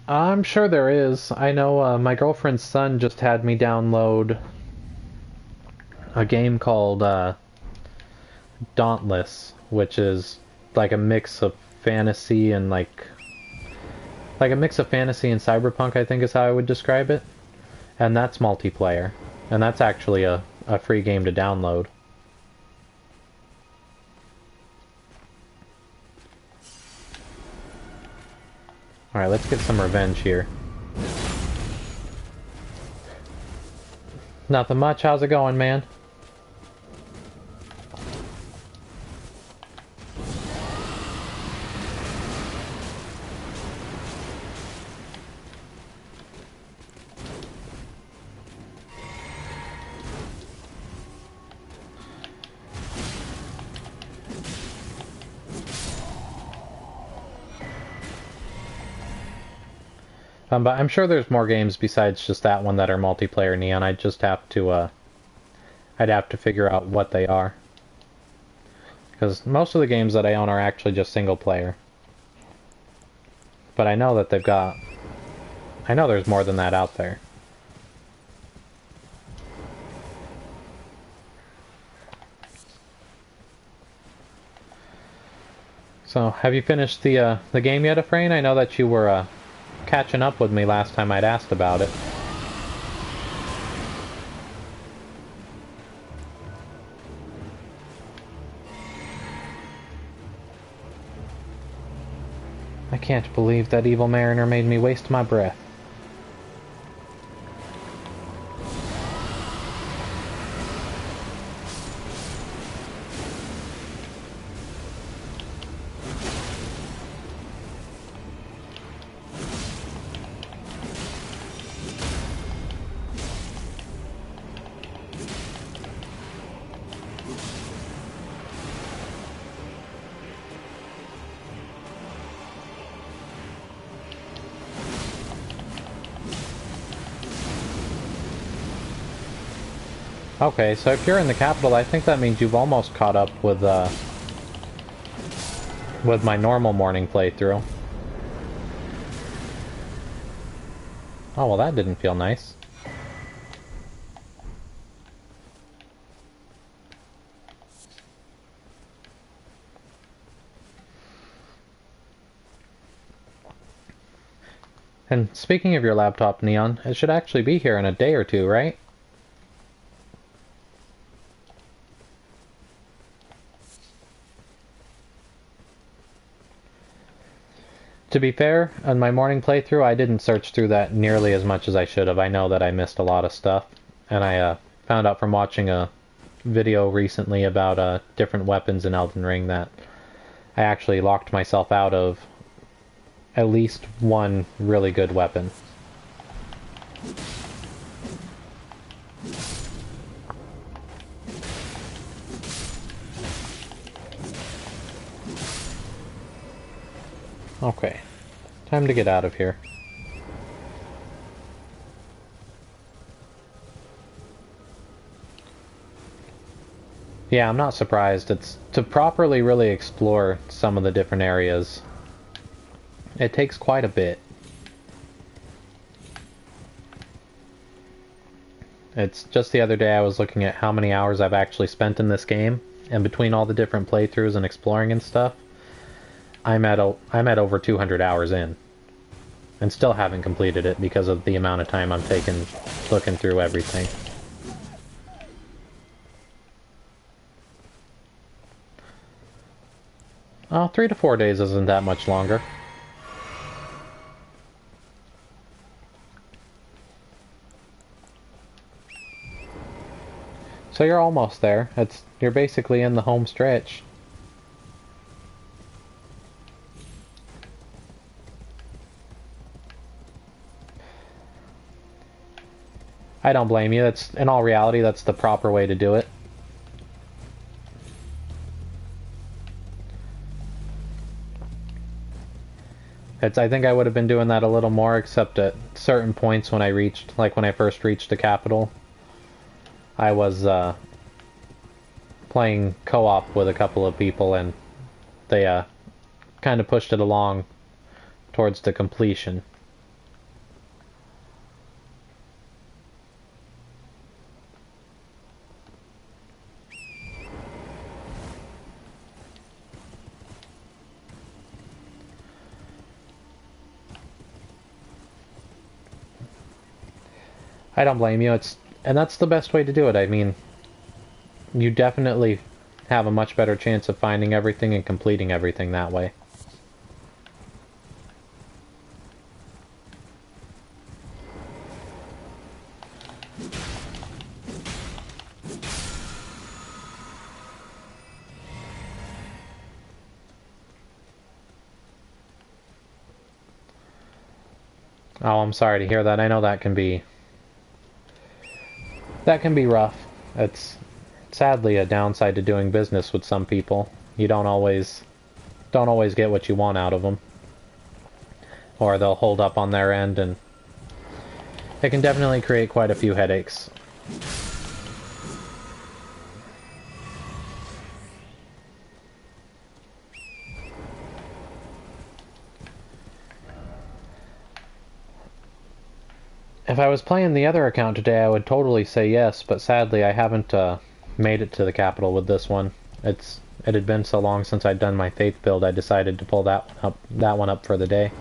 I'm sure there is. I know my girlfriend's son just had me download a game called Dauntless, which is like a mix of fantasy and like a mix of fantasy and cyberpunk, I think is how I would describe it. And that's multiplayer. And that's actually a free game to download. Alright, let's get some revenge here. Nothing much. How's it going, man? But I'm sure there's more games besides just that one that are multiplayer, Neon. I'd just have to, I'd have to figure out what they are. Because most of the games that I own are actually just single player. But I know that they've got... I know there's more than that out there. So, have you finished the game yet, Efrain? I know that you were catching up with me last time I'd asked about it. I can't believe that evil mariner made me waste my breath. Okay, so if you're in the capital, I think that means you've almost caught up with my normal morning playthrough. Oh, well that didn't feel nice. And speaking of your laptop, Neon, it should actually be here in a day or two, right? To be fair, on my morning playthrough, I didn't search through that nearly as much as I should have. I know that I missed a lot of stuff, and I found out from watching a video recently about different weapons in Elden Ring that I actually locked myself out of at least one really good weapon. Okay, time to get out of here. Yeah, I'm not surprised. It's to properly really explore some of the different areas. It takes quite a bit. It's just the other day I was looking at how many hours I've actually spent in this game, and between all the different playthroughs and exploring and stuff, I'm at over 200 hours in, and still haven't completed it because of the amount of time I'm taking looking through everything. Oh, 3 to 4 days isn't that much longer. So you're almost there. You're basically in the home stretch. I don't blame you. In all reality, that's the proper way to do it. I think I would have been doing that a little more, except at certain points when when I first reached the capital, I was playing co-op with a couple of people, and they kind of pushed it along towards the completion. I don't blame you. And that's the best way to do it. I mean, you definitely have a much better chance of finding everything and completing everything that way. Oh, I'm sorry to hear that. I know that can be rough. It's sadly a downside to doing business with some people. You don't always get what you want out of them. or they'll hold up on their end, and it can definitely create quite a few headaches. If I was playing the other account today, I would totally say yes, but sadly I haven't made it to the capital with this one. It had been so long since I'd done my faith build, I decided to pull that one up for the day.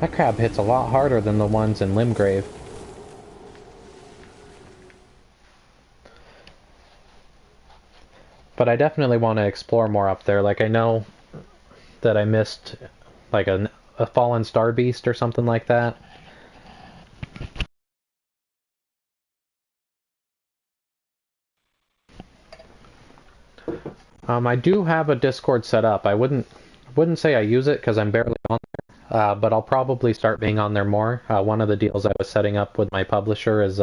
That crab hits a lot harder than the ones in Limgrave. But I definitely want to explore more up there. Like, I know that I missed like a fallen star beast or something like that. I do have a Discord set up. I wouldn't say I use it because I'm barely on there, but I'll probably start being on there more. One of the deals I was setting up with my publisher is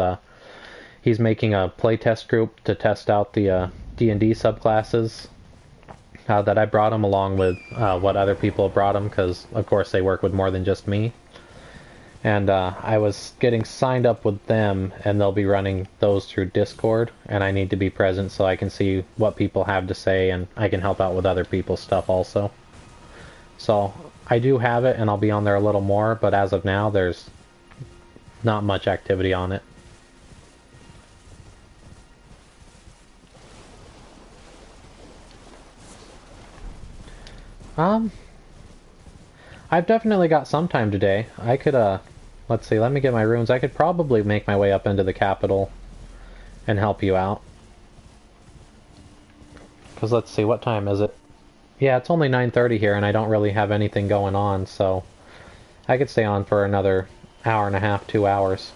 he's making a playtest group to test out the D&D subclasses that I brought him, along with what other people brought him, because of course they work with more than just me. And I was getting signed up with them, and they'll be running those through Discord, and I need to be present so I can see what people have to say, and I can help out with other people's stuff also. So I do have it, and I'll be on there a little more, but as of now, there's not much activity on it. I've definitely got some time today. I could, let's see, let me get my runes. I could probably make my way up into the capital and help you out. Because let's see, what time is it? Yeah, it's only 9:30 here, and I don't really have anything going on, so I could stay on for another hour and a half, 2 hours.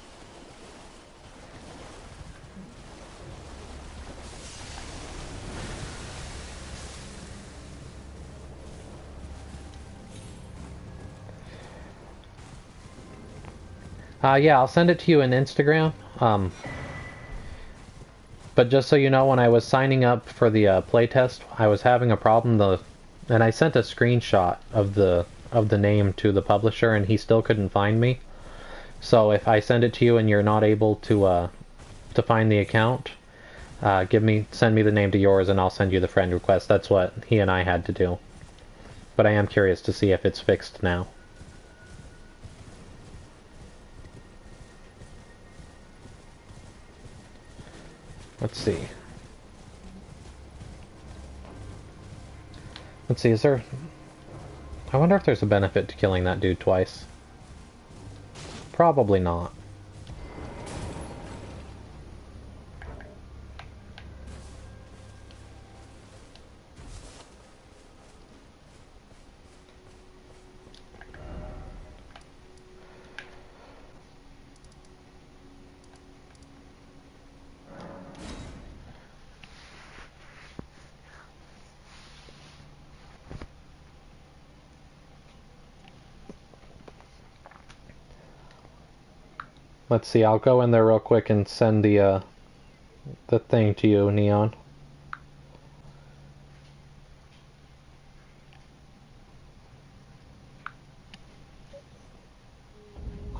Yeah, I'll send it to you in Instagram. But just so you know, when I was signing up for the playtest, I was having a problem. And I sent a screenshot of the name to the publisher, and he still couldn't find me. So if I send it to you and you're not able to find the account, send me the name to yours, and I'll send you the friend request. That's what he and I had to do. But I am curious to see if it's fixed now. Let's see. Let's see, is there... I wonder if there's a benefit to killing that dude twice. Probably not. Let's see, I'll go in there real quick and send the thing to you, Neon.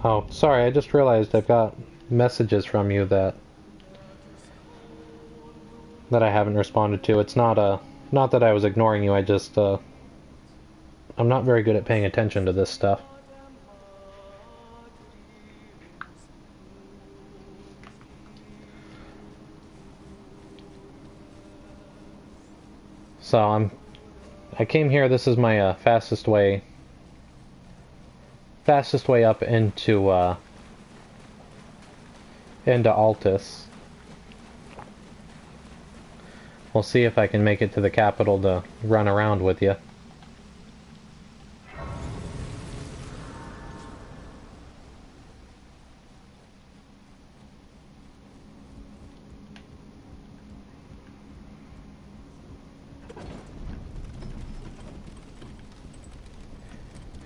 Oh, sorry, I just realized I've got messages from you that I haven't responded to. It's not that I was ignoring you, I just I'm not very good at paying attention to this stuff. So I came here. This is my fastest way up into Altus. We'll see if I can make it to the capital to run around with you.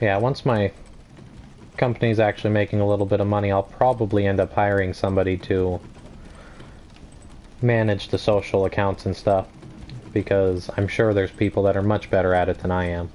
Yeah, once my company's actually making a little bit of money, I'll probably end up hiring somebody to manage the social accounts and stuff, because I'm sure there's people that are much better at it than I am.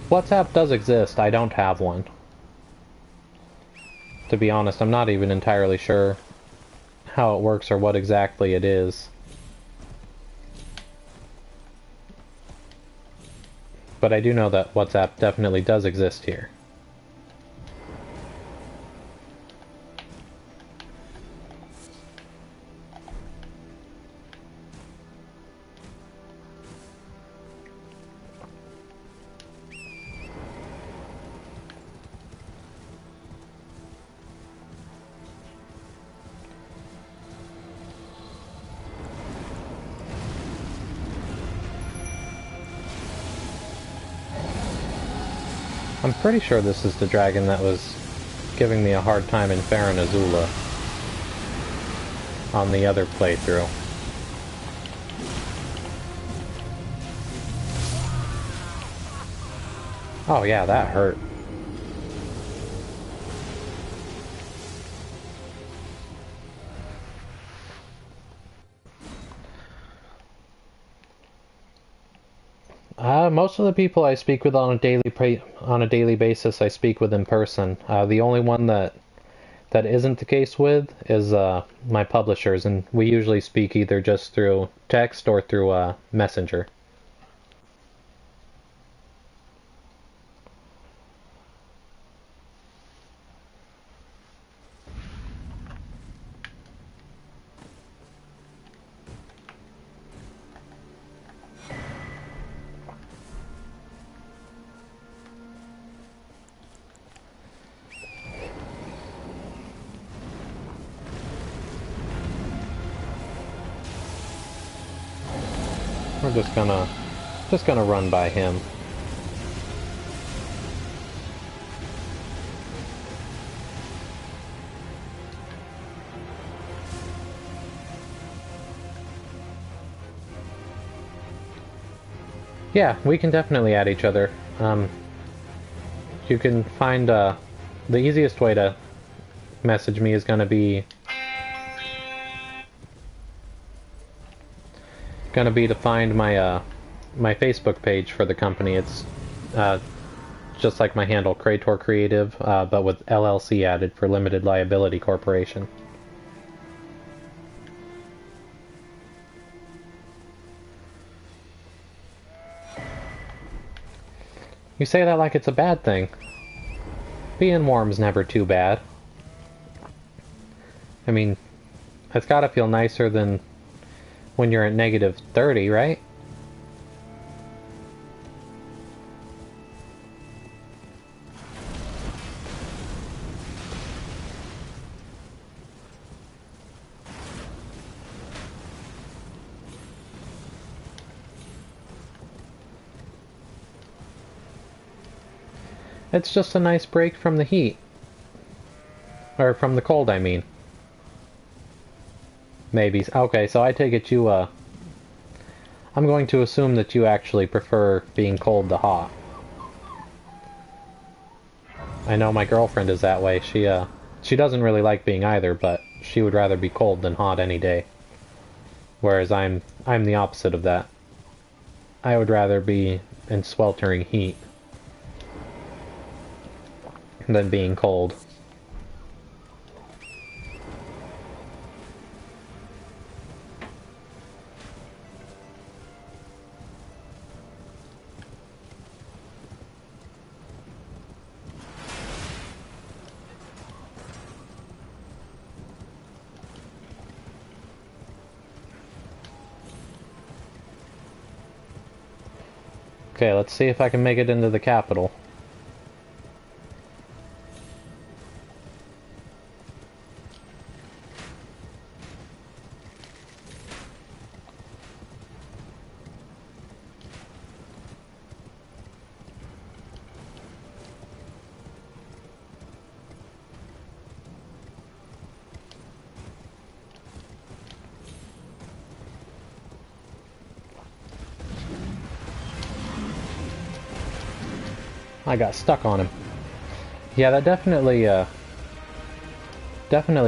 WhatsApp does exist. I don't have one. To be honest, I'm not even entirely sure how it works or what exactly it is. But I do know that WhatsApp definitely does exist here. I'm pretty sure this is the dragon that was giving me a hard time in Farron Azula on the other playthrough. Oh yeah, that hurt. Most of the people I speak with on a daily basis, I speak with in person. The only one that isn't the case with is my publishers, and we usually speak either just through text or through Messenger. We're just gonna run by him. Yeah, we can definitely add each other. You can find the easiest way to message me is gonna be to find my my Facebook page for the company. It's just like my handle, Chraetor Creative, but with LLC added for Limited Liability Corporation. You say that like it's a bad thing. Being warm's never too bad. I mean, it's gotta feel nicer than when you're at negative 30, right? It's just a nice break from the heat. Or from the cold, I mean. Maybe. Okay, so I take it you, I'm going to assume that you actually prefer being cold to hot. I know my girlfriend is that way. She doesn't really like being either, but she would rather be cold than hot any day. Whereas I'm the opposite of that. I would rather be in sweltering heat than being cold. Okay, let's see if I can make it into the capital. I got stuck on him. Yeah, that definitely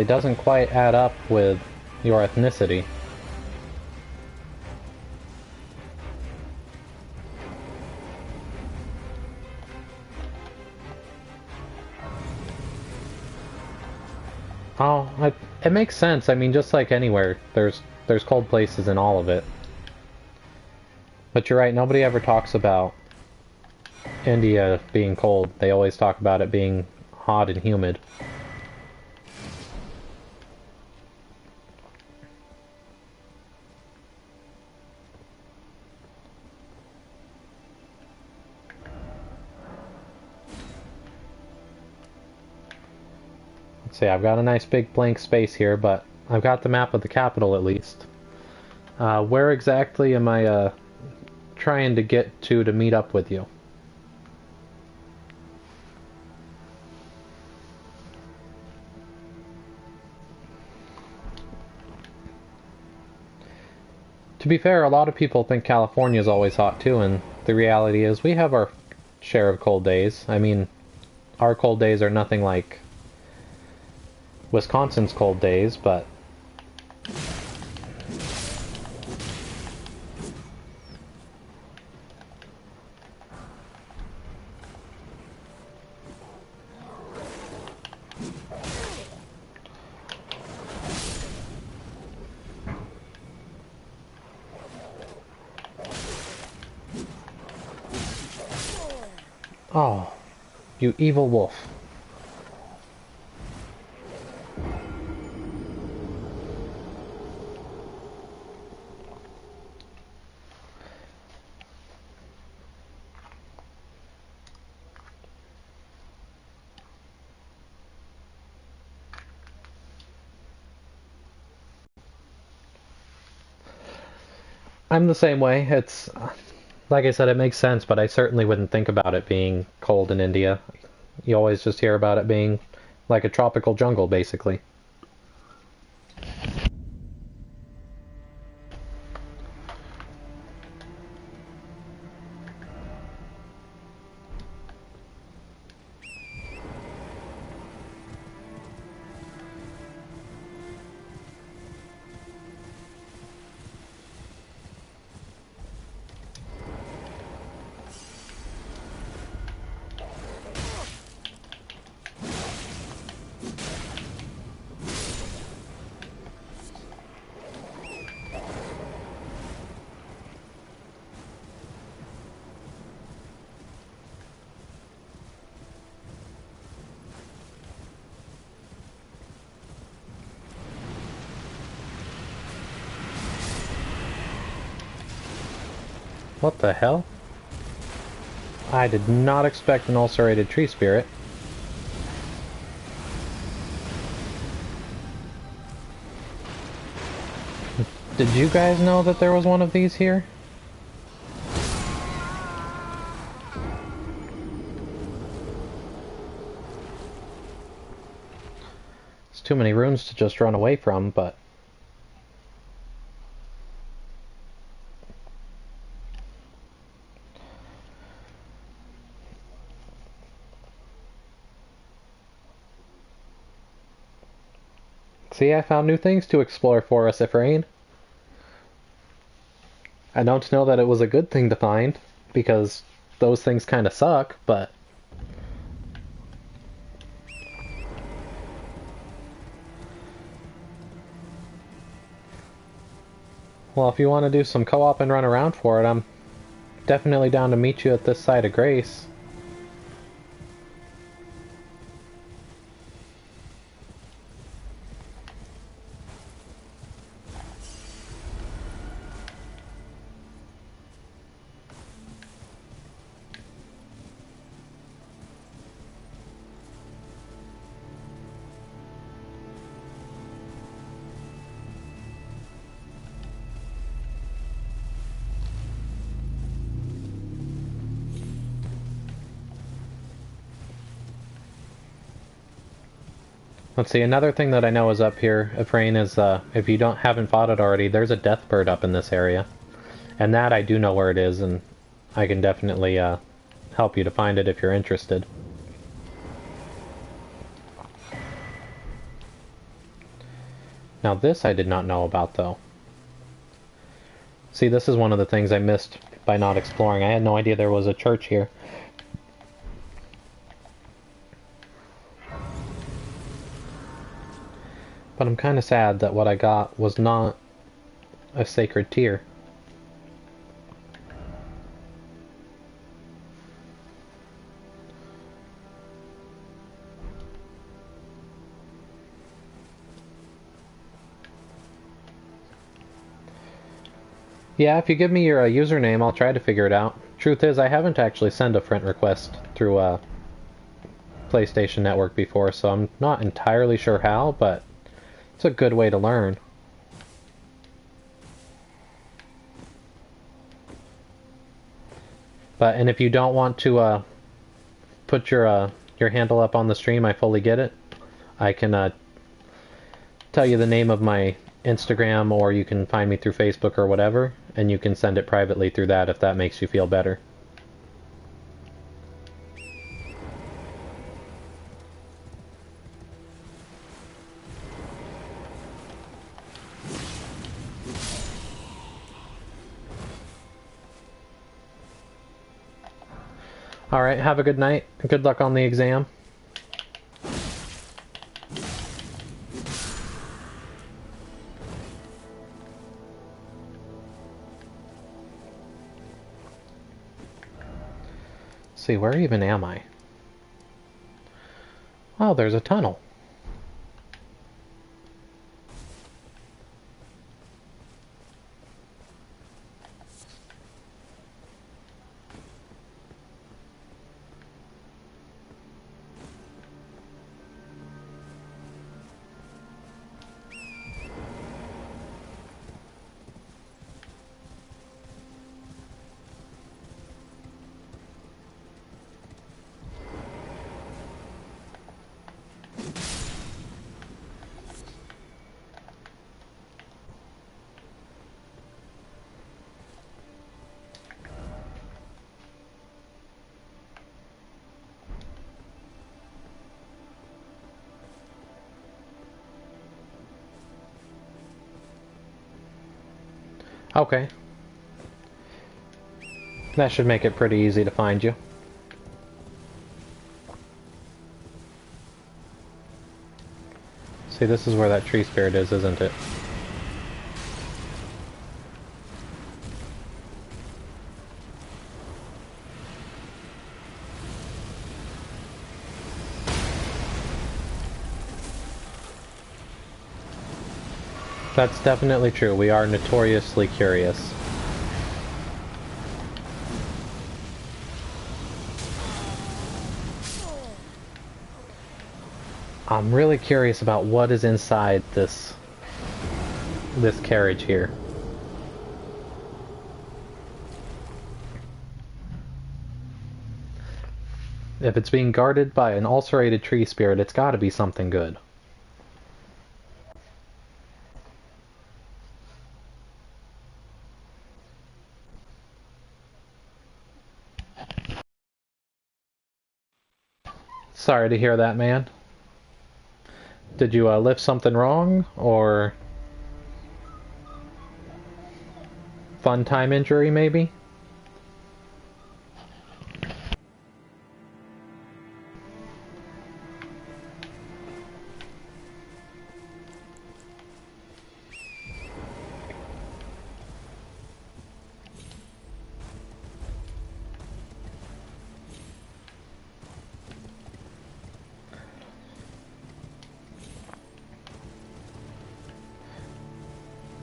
doesn't quite add up with your ethnicity. Oh, it makes sense. I mean, just like anywhere, there's cold places in all of it. But you're right, nobody ever talks about India being cold. They always talk about it being hot and humid. Let's see, I've got a nice big blank space here, but I've got the map of the capital at least. Where exactly am I trying to get to meet up with you? To be fair, a lot of people think California is always hot too, and the reality is we have our share of cold days. I mean, our cold days are nothing like Wisconsin's cold days, but oh, you evil wolf. I'm the same way. It's, like I said, it makes sense, but I certainly wouldn't think about it being cold in India. You always just hear about it being like a tropical jungle, basically. What the hell? I did not expect an ulcerated tree spirit. Did you guys know that there was one of these here? It's too many runes to just run away from, but... See, I found new things to explore for us, Ephraim. I don't know that it was a good thing to find, because those things kind of suck, but... Well, if you want to do some co-op and run around for it, I'm definitely down to meet you at this side of Grace. Let's see, another thing that I know is up here, Ephraim, is if you haven't fought it already, there's a death bird up in this area. And that I do know where it is, and I can definitely help you to find it if you're interested. Now this I did not know about, though. See, this is one of the things I missed by not exploring. I had no idea there was a church here. But I'm kind of sad that what I got was not a sacred tear. Yeah, if you give me your username, I'll try to figure it out. Truth is, I haven't actually sent a friend request through PlayStation Network before, so I'm not entirely sure how, but it's a good way to learn. And if you don't want to put your handle up on the stream, I fully get it. I can tell you the name of my Instagram, or you can find me through Facebook or whatever, and you can send it privately through that if that makes you feel better. Alright, have a good night. Good luck on the exam. Let's see, where even am I? Oh, there's a tunnel. Okay. That should make it pretty easy to find you. See, this is where that tree spirit is, isn't it? That's definitely true. We are notoriously curious. I'm really curious about what is inside this carriage here. If it's being guarded by an ulcerated tree spirit, it's got to be something good. Sorry to hear that, man. Did you lift something wrong, or fun time injury, maybe?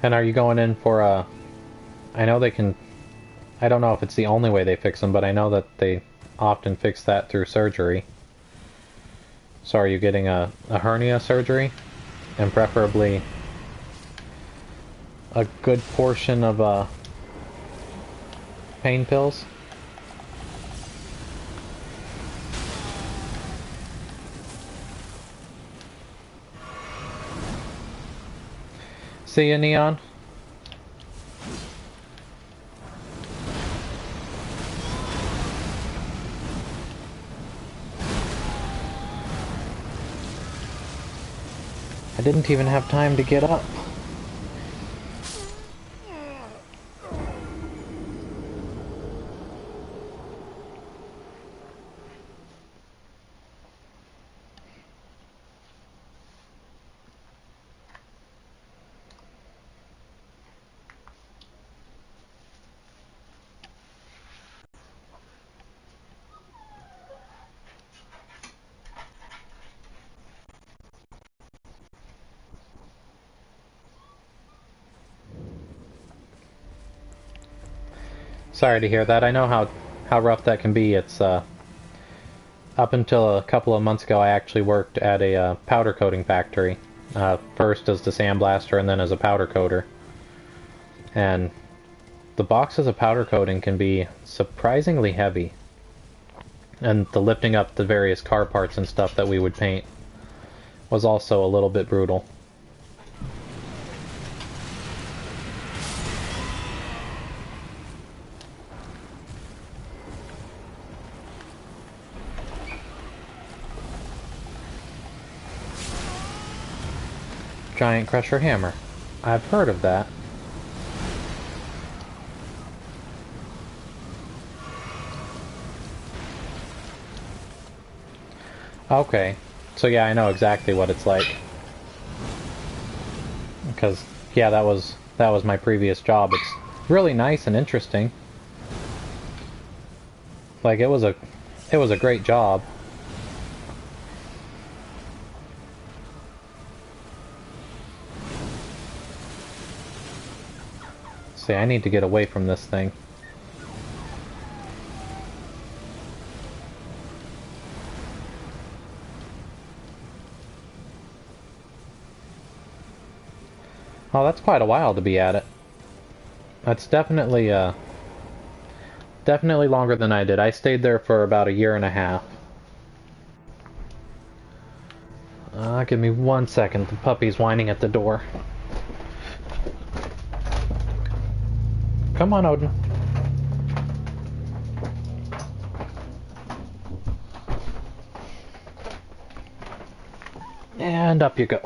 And are you going in for I know they can... I don't know if it's the only way they fix them, but I know that they often fix that through surgery. So are you getting a hernia surgery? And preferably a good portion of pain pills? See ya, Neon? I didn't even have time to get up. Sorry to hear that. I know how rough that can be. It's up until a couple of months ago, I actually worked at a powder coating factory. First as the sandblaster and then as a powder coater. And the boxes of powder coating can be surprisingly heavy. And the lifting up the various car parts and stuff that we would paint was also a little bit brutal. Giant Crusher Hammer. I've heard of that. Okay. So yeah, I know exactly what it's like. Because yeah, that was my previous job. It's really nice and interesting. Like it was a great job. See, I need to get away from this thing. Oh, that's quite a while to be at it. That's definitely definitely longer than I did. I stayed there for about a year and a half. Give me 1 second. The puppy's whining at the door. Come on, Odin. And up you go.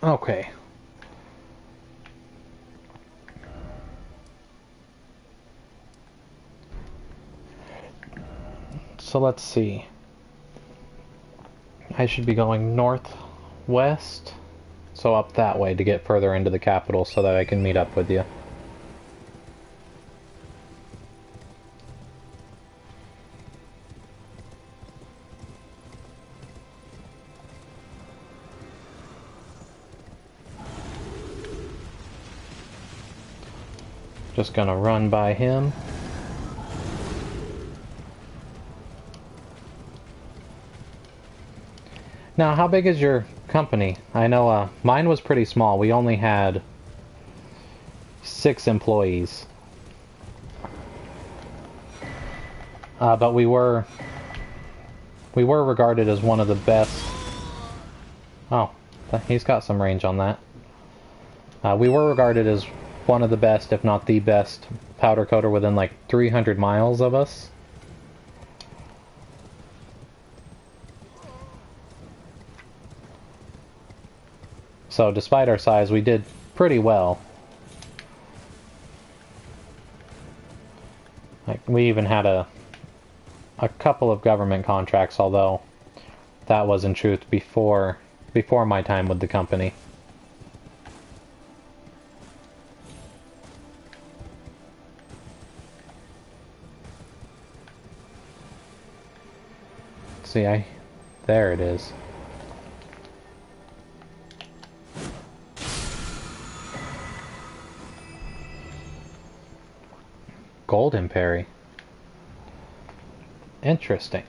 Okay. So let's see. I should be going northwest, so up that way to get further into the capital so that I can meet up with you. Just gonna run by him. Now, how big is your company? I know mine was pretty small. We only had 6 employees. But we were regarded as one of the best. Oh, he's got some range on that. We were regarded as one of the best, if not the best, powder coater within like 300 miles of us. So despite our size, we did pretty well. Like, we even had a couple of government contracts, although that was in truth before my time with the company. See, there it is. Golden Perry. Interesting.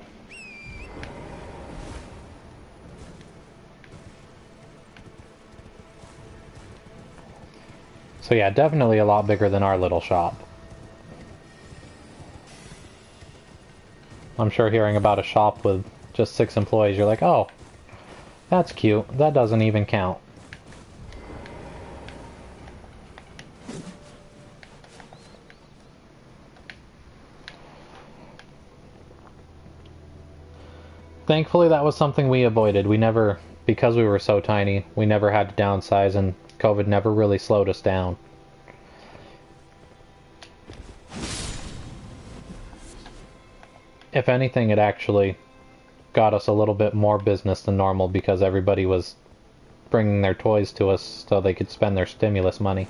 So yeah, definitely a lot bigger than our little shop. I'm sure hearing about a shop with just 6 employees, you're like, oh, that's cute. That doesn't even count. Thankfully, that was something we avoided. We never, because we were so tiny, we never had to downsize, and COVID never really slowed us down. If anything, it actually got us a little bit more business than normal because everybody was bringing their toys to us so they could spend their stimulus money.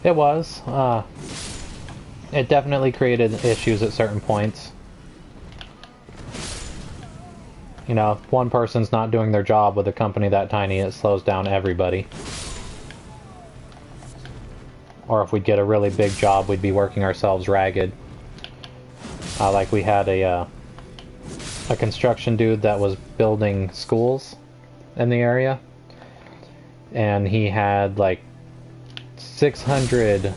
It was. It definitely created issues at certain points. You know, if one person's not doing their job with a company that tiny, it slows down everybody. Or if we'd get a really big job, we'd be working ourselves ragged. Like we had a construction dude that was building schools in the area. And he had like 600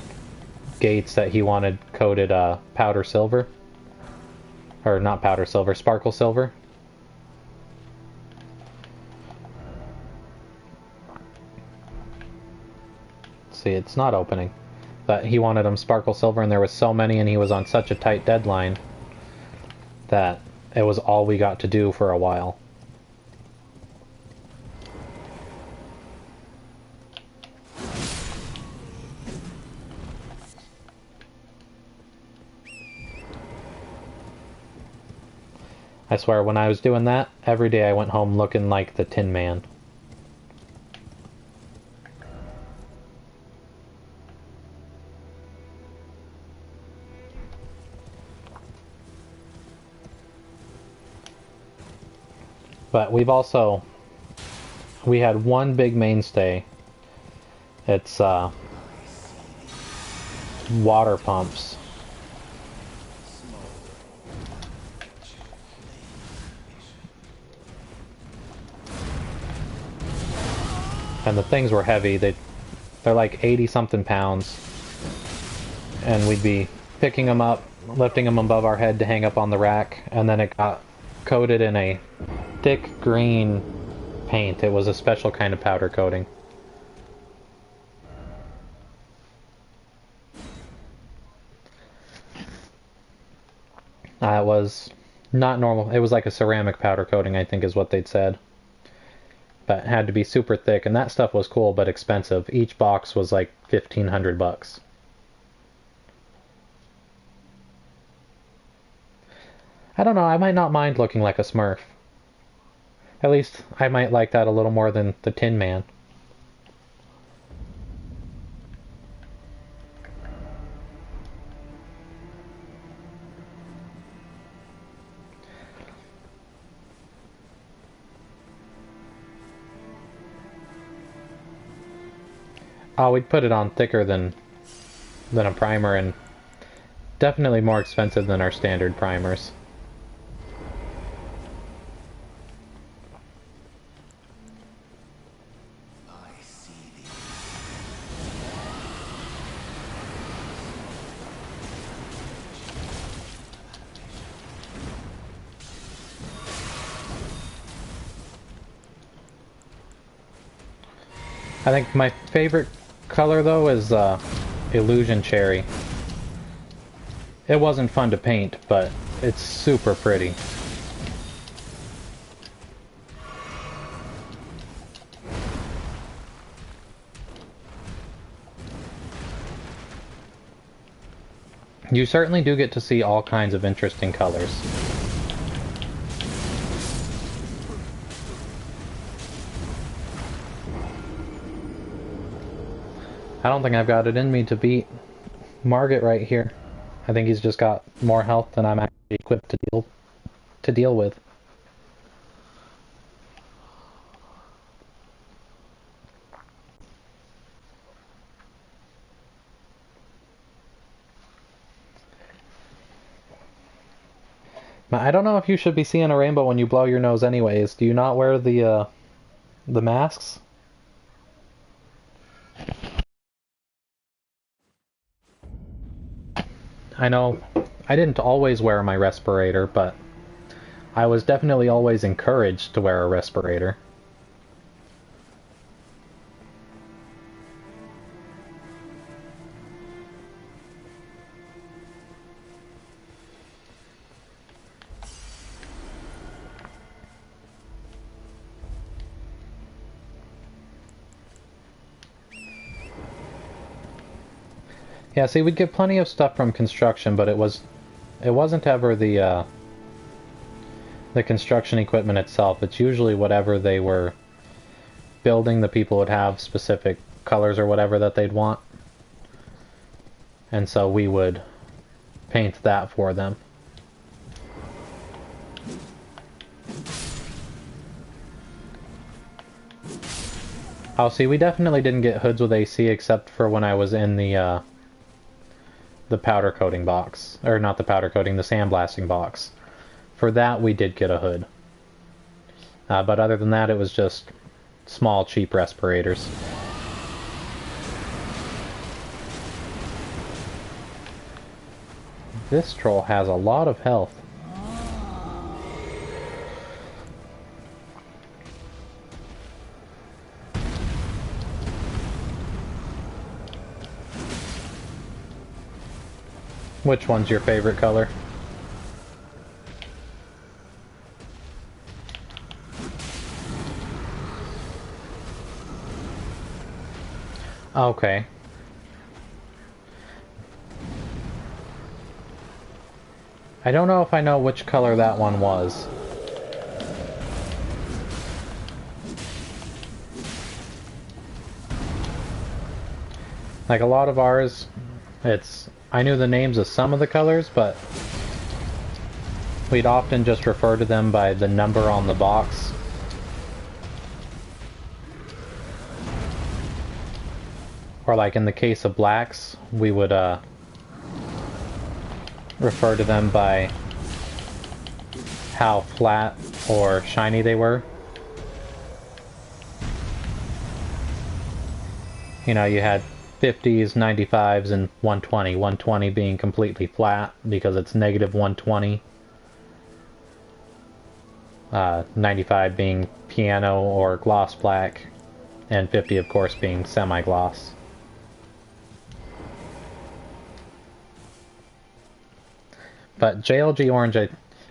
gates that he wanted coated powder silver. Or not powder silver, sparkle silver. See, it's not opening. But he wanted them sparkle silver, and there was so many, and he was on such a tight deadline that it was all we got to do for a while. I swear, when I was doing that, every day I went home looking like the Tin Man. But we had one big mainstay. It's water pumps. And the things were heavy. They're like 80 something pounds. And we'd be picking them up, lifting them above our head to hang up on the rack, and then it got coated in a thick green paint. It was a special kind of powder coating. It was not normal. It was like a ceramic powder coating, I think is what they'd said. But it had to be super thick, and that stuff was cool but expensive. Each box was like $1,500. I don't know, I might not mind looking like a Smurf. At least I might like that a little more than the Tin Man. Oh, we'd put it on thicker than a primer, and definitely more expensive than our standard primers. I think my favorite color, though, is Illusion Cherry. It wasn't fun to paint, but it's super pretty. You certainly do get to see all kinds of interesting colors. I don't think I've got it in me to beat Margit right here. I think he's just got more health than I'm actually equipped to deal with. I don't know if you should be seeing a rainbow when you blow your nose anyways. Do you not wear the masks? I know I didn't always wear my respirator, but I was definitely always encouraged to wear a respirator. Yeah, see, we'd get plenty of stuff from construction, but it wasn't ever the construction equipment itself. It's usually whatever they were building, the people would have specific colors or whatever that they'd want. And so we would paint that for them. Oh, see, we definitely didn't get hoods with AC except for when I was in the powder coating box. Or not the powder coating, the sandblasting box. For that, we did get a hood. But other than that, it was just small, cheap respirators. This troll has a lot of health. Which one's your favorite color? Okay. I don't know if I know which color that one was. Like a lot of ours, I knew the names of some of the colors, but we'd often just refer to them by the number on the box. Or like in the case of blacks, we would refer to them by how flat or shiny they were. You know, you had 50s, 95s, and 120. 120 being completely flat because it's negative 120. 95 being piano or gloss black, and 50 of course being semi-gloss. But JLG orange,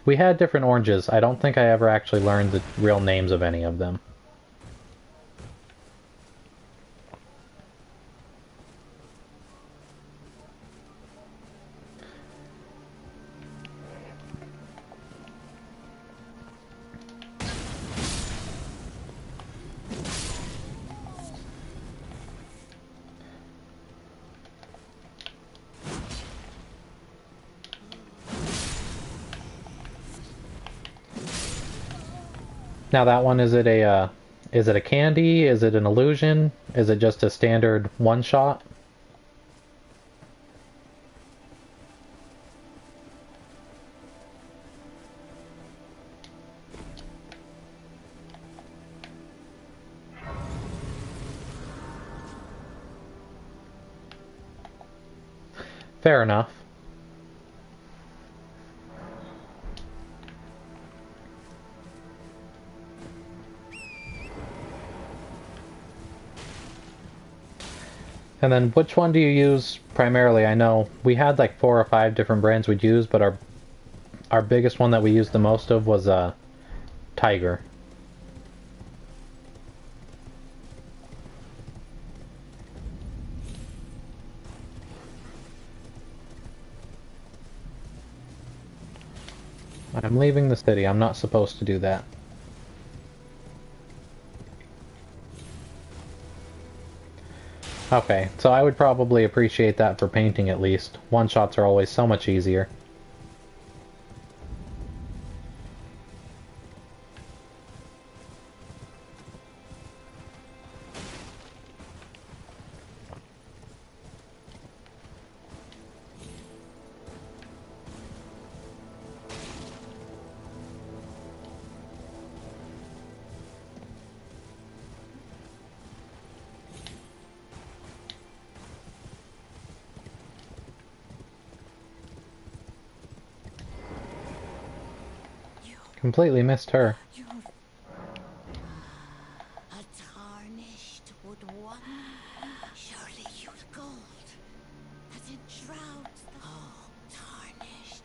we had different oranges. I don't think I ever actually learned the real names of any of them. Now that one, is it a candy? Is it an illusion? Is it just a standard one-shot? Fair enough. And then which one do you use primarily? I know we had like 4 or 5 different brands we'd use, but our biggest one that we used the most of was Tiger. I'm leaving the city. I'm not supposed to do that. Okay, so I would probably appreciate that for painting at least. One-shots are always so much easier. Completely missed her. You're a tarnished would one. Surely you're gold that enshrouds the tarnished.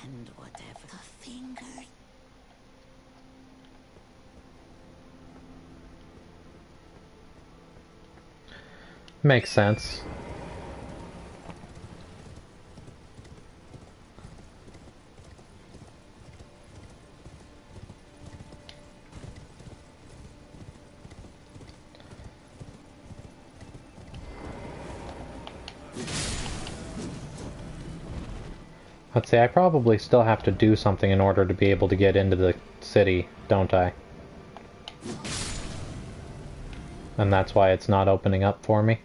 And whatever the finger. Makes sense. Let's see, I probably still have to do something in order to be able to get into the city, don't I? And that's why it's not opening up for me.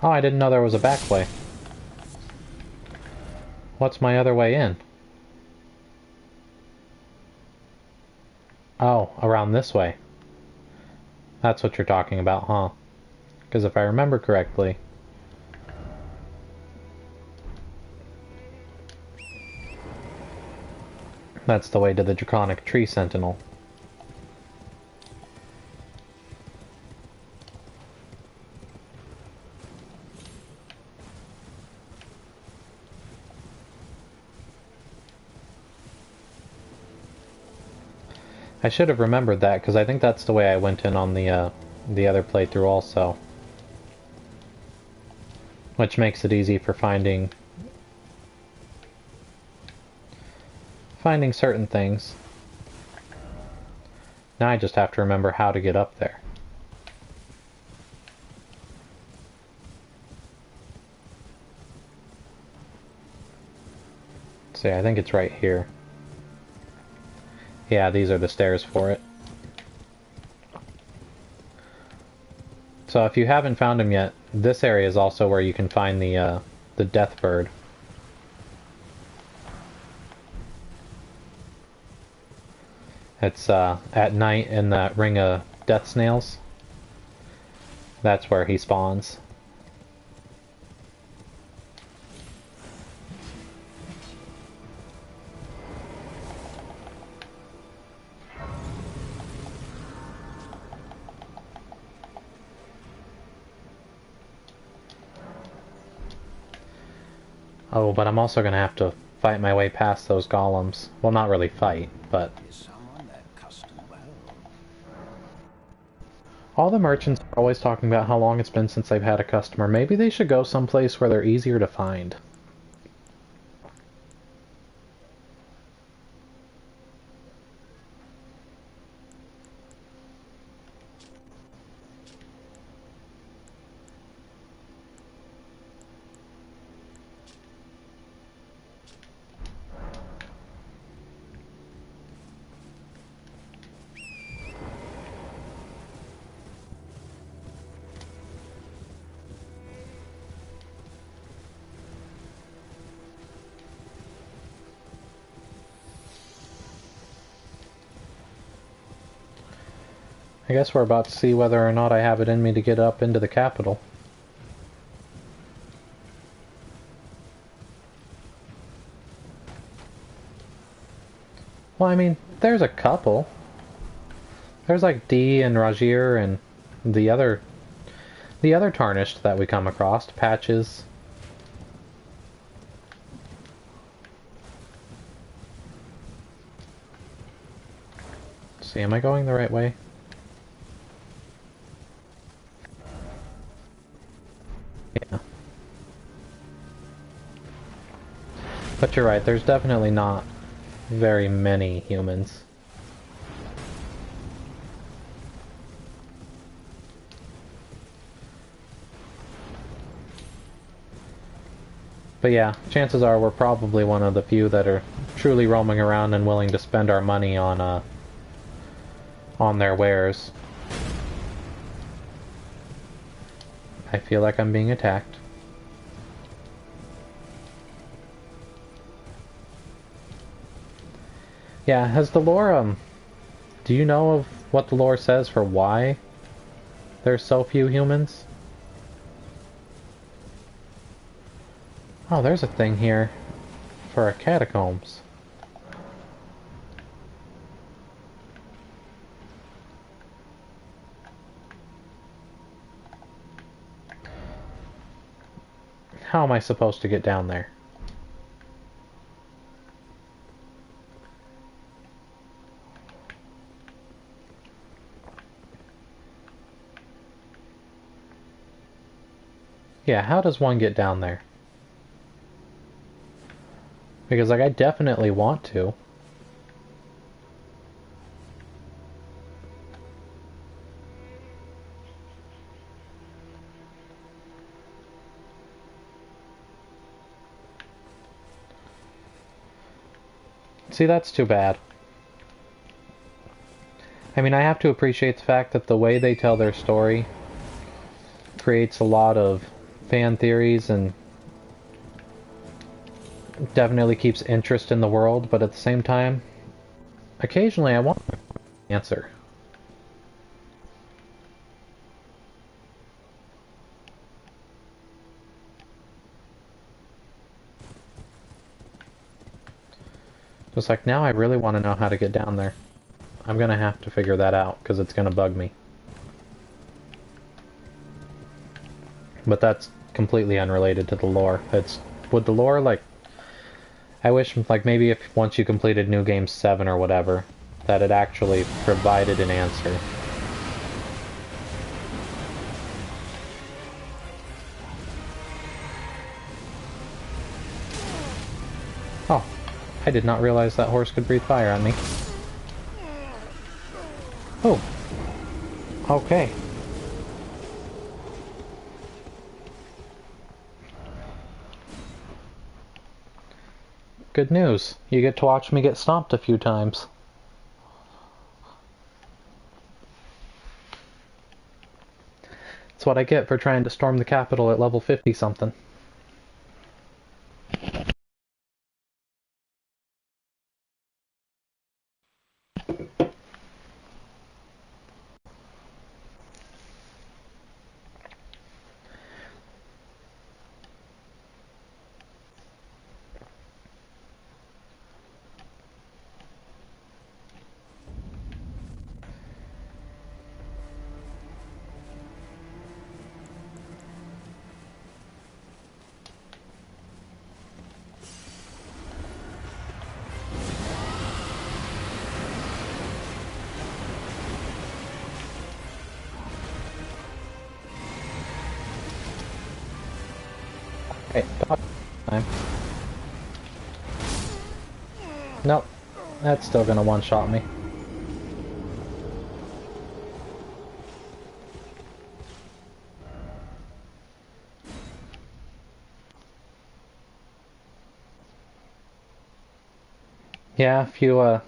Oh, I didn't know there was a back way. What's my other way in? Oh, around this way. That's what you're talking about, huh? Because if I remember correctly... that's the way to the Draconic Tree Sentinel. I should have remembered that, because I think that's the way I went in on the other playthrough also. Which makes it easy for finding certain things. Now I just have to remember how to get up there. See, I think it's right here. Yeah, these are the stairs for it. So if you haven't found him yet, this area is also where you can find the death bird. It's at night in that ring of death snails. That's where he spawns. Oh, but I'm also going to have to fight my way past those golems. Well, not really fight, but... Is someone that custom well? all the merchants are always talking about how long it's been since they've had a customer. Maybe they should go someplace where they're easier to find. I guess we're about to see whether or not I have it in me to get up into the capital. Well, I mean, there's a couple. There's like D and Rajir and the other tarnished that we come across, Patches. Let's see, am I going the right way? Yeah. But you're right, there's definitely not very many humans. But yeah, chances are we're probably one of the few that are truly roaming around and willing to spend our money on their wares. I feel like I'm being attacked. Yeah, has the lore, do you know of what the lore says for why there's so few humans? Oh, there's a thing here for a catacombs. How am I supposed to get down there? Yeah, how does one get down there? Because, like, I definitely want to. See, that's too bad. I mean, I have to appreciate the fact that the way they tell their story creates a lot of fan theories and definitely keeps interest in the world, but at the same time, occasionally I want an answer. Just like, now I really want to know how to get down there. I'm gonna have to figure that out, because it's gonna bug me. But that's completely unrelated to the lore. Would the lore, like... I wish, like, maybe if once you completed New Game 7 or whatever, that it actually provided an answer. Oh, I did not realize that horse could breathe fire on me. Oh. Okay. Good news. You get to watch me get stomped a few times. That's what I get for trying to storm the Capitol at level 50-something. Okay, dodge time. Nope, that's still gonna one-shot me. Yeah, if you're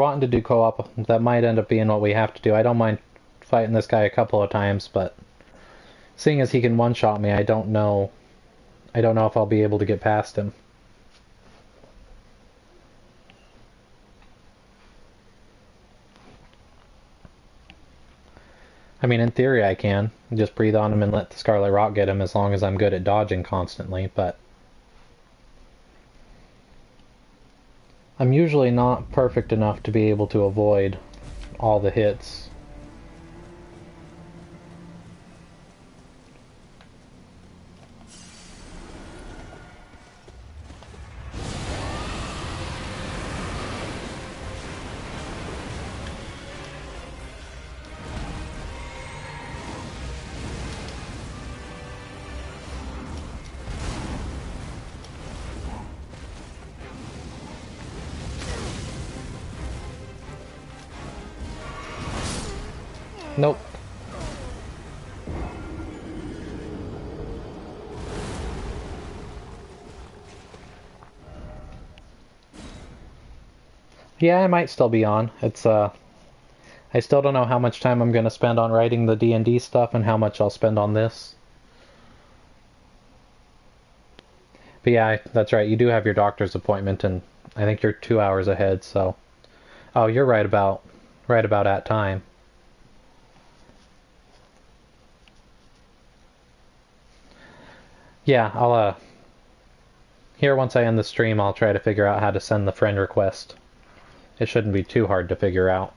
wanting to do co-op, that might end up being what we have to do. I don't mind fighting this guy a couple of times, but seeing as he can one-shot me, I don't know if I'll be able to get past him. I mean, in theory I can. Just breathe on him and let the Scarlet Rot get him as long as I'm good at dodging constantly, but... I'm usually not perfect enough to be able to avoid all the hits. Nope. Yeah, I might still be on. I still don't know how much time I'm going to spend on writing the D&D stuff and how much I'll spend on this. But yeah, that's right. You do have your doctor's appointment, and I think you're 2 hours ahead. So, oh, you're right about at time. Yeah, I'll here once I end the stream, I'll try to figure out how to send the friend request. It shouldn't be too hard to figure out.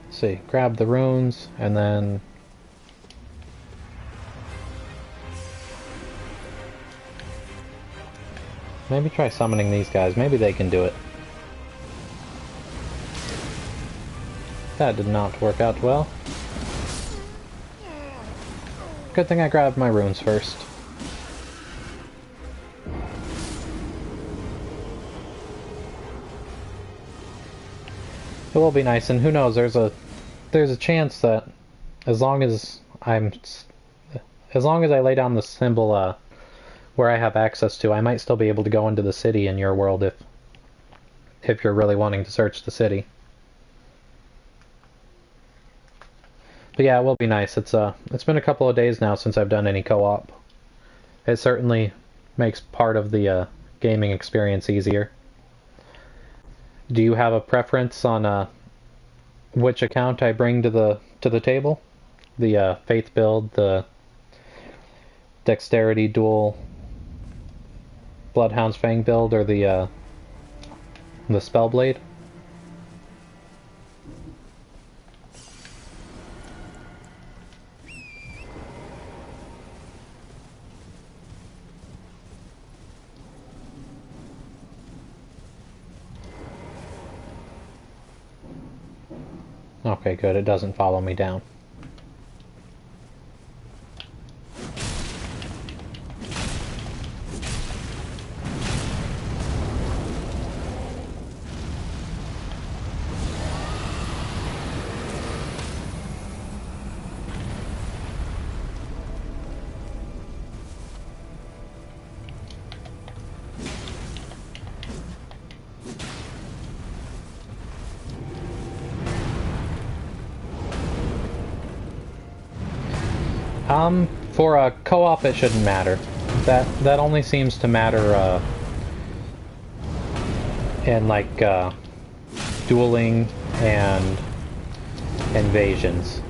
Let's see, grab the runes, and then maybe try summoning these guys. Maybe they can do it. That did not work out well. Good thing I grabbed my runes first. It will be nice, and who knows, there's a chance that as long as I lay down the symbol where I have access to, I might still be able to go into the city in your world if you're really wanting to search the city. But yeah, it will be nice. It's been a couple of days now since I've done any co-op. It certainly makes part of the gaming experience easier. Do you have a preference on which account I bring to the table? The faith build, the dexterity dual Bloodhound's Fang build, or the Spellblade? Okay, good. It doesn't follow me down. For a co-op, it shouldn't matter. That only seems to matter in like dueling and invasions.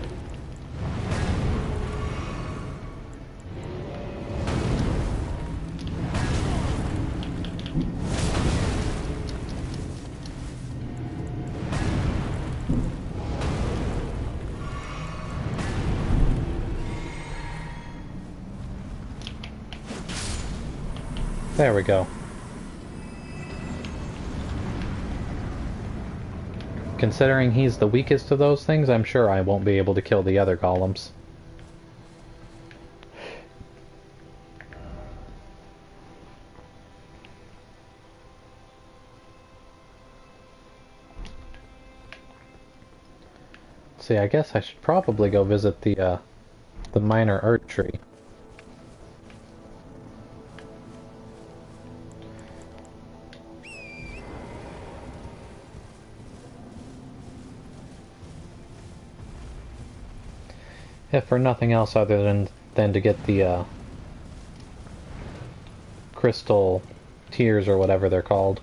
There we go. Considering he's the weakest of those things, I'm sure I won't be able to kill the other golems. See, I guess I should probably go visit the minor Erd tree. If for nothing else other than to get the crystal tears or whatever they're called.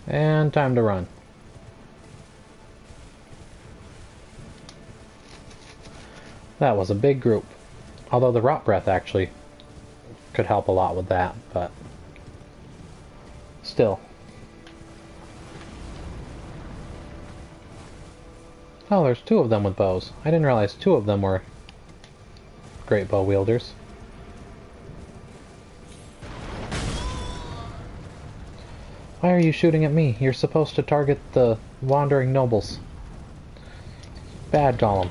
And time to run. That was a big group. Although the rot breath actually could help a lot with that, but still. Oh, there's two of them with bows. I didn't realize two of them were great bow wielders. Why are you shooting at me? You're supposed to target the wandering nobles. Bad golem.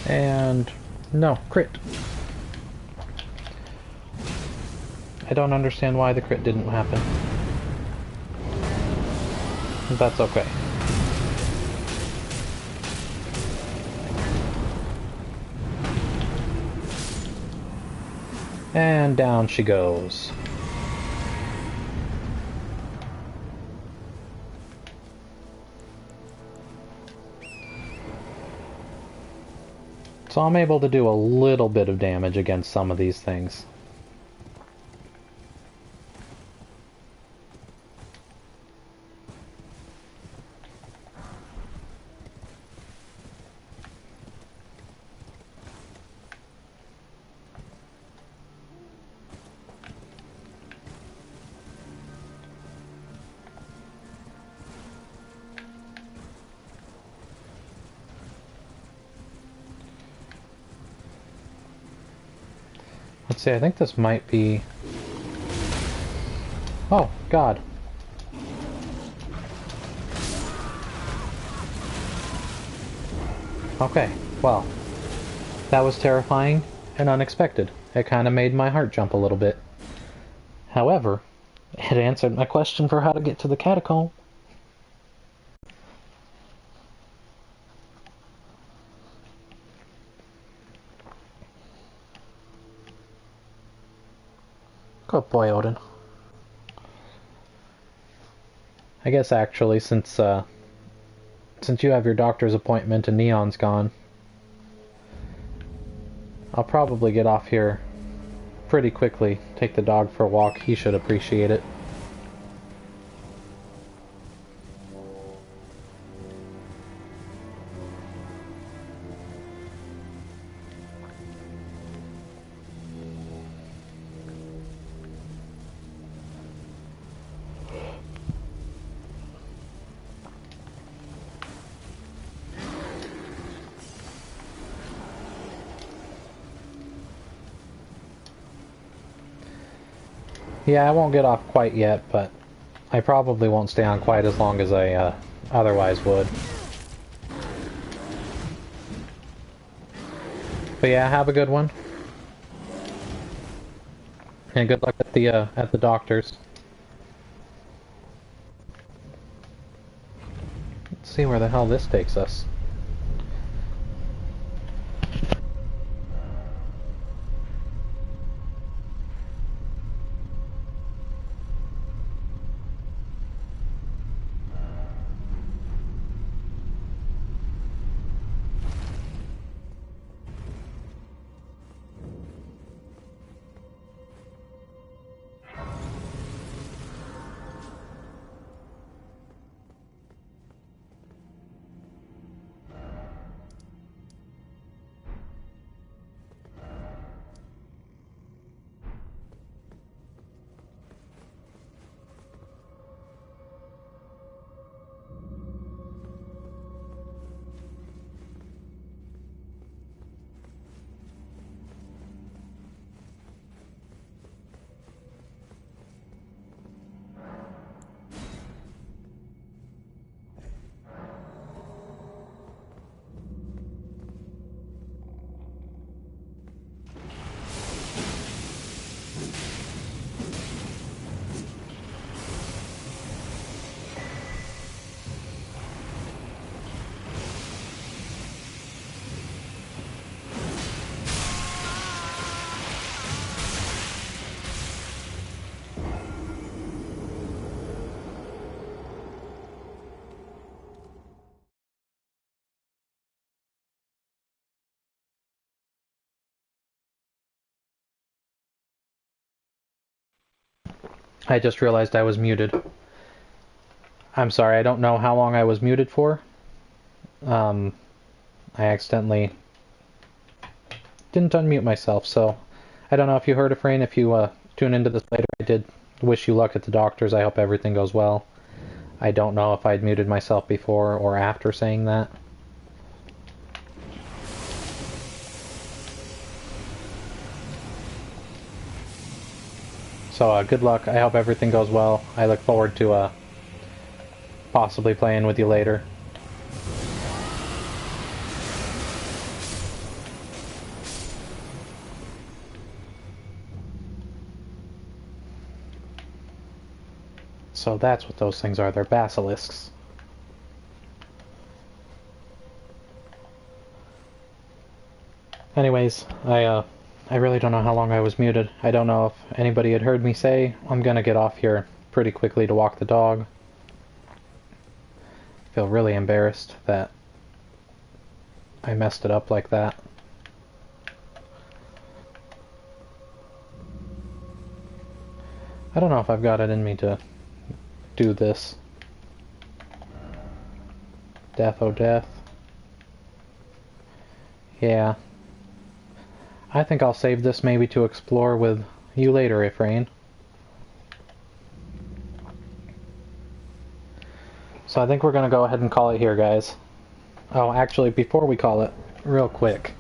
And... no, crit. I don't understand why the crit didn't happen. But that's okay. And down she goes. So I'm able to do a little bit of damage against some of these things. Let's see, I think this might be... oh, God. Okay, well, that was terrifying and unexpected. It kind of made my heart jump a little bit. However, it answered my question for how to get to the catacomb. Good boy, Odin. I guess actually, since you have your doctor's appointment and Neon's gone, I'll probably get off here pretty quickly. Take the dog for a walk. He should appreciate it. Yeah, I won't get off quite yet, but I probably won't stay on quite as long as I otherwise would. But yeah, have a good one. And good luck at the doctor's. Let's see where the hell this takes us. I just realized I was muted. I'm sorry, I don't know how long I was muted for. I accidentally didn't unmute myself, so I don't know if you heard it, Frayne. If you tune into this later, I did wish you luck at the doctor's. I hope everything goes well. I don't know if I'd muted myself before or after saying that. So good luck. I hope everything goes well. I look forward to possibly playing with you later. So that's what those things are. They're basilisks. Anyways, I really don't know how long I was muted. I don't know if anybody had heard me say I'm gonna get off here pretty quickly to walk the dog. I feel really embarrassed that I messed it up like that. I don't know if I've got it in me to do this. Death, oh death. Yeah. I think I'll save this maybe to explore with you later, Ifrain. So I think we're going to go ahead and call it here, guys. Oh, actually, before we call it, real quick,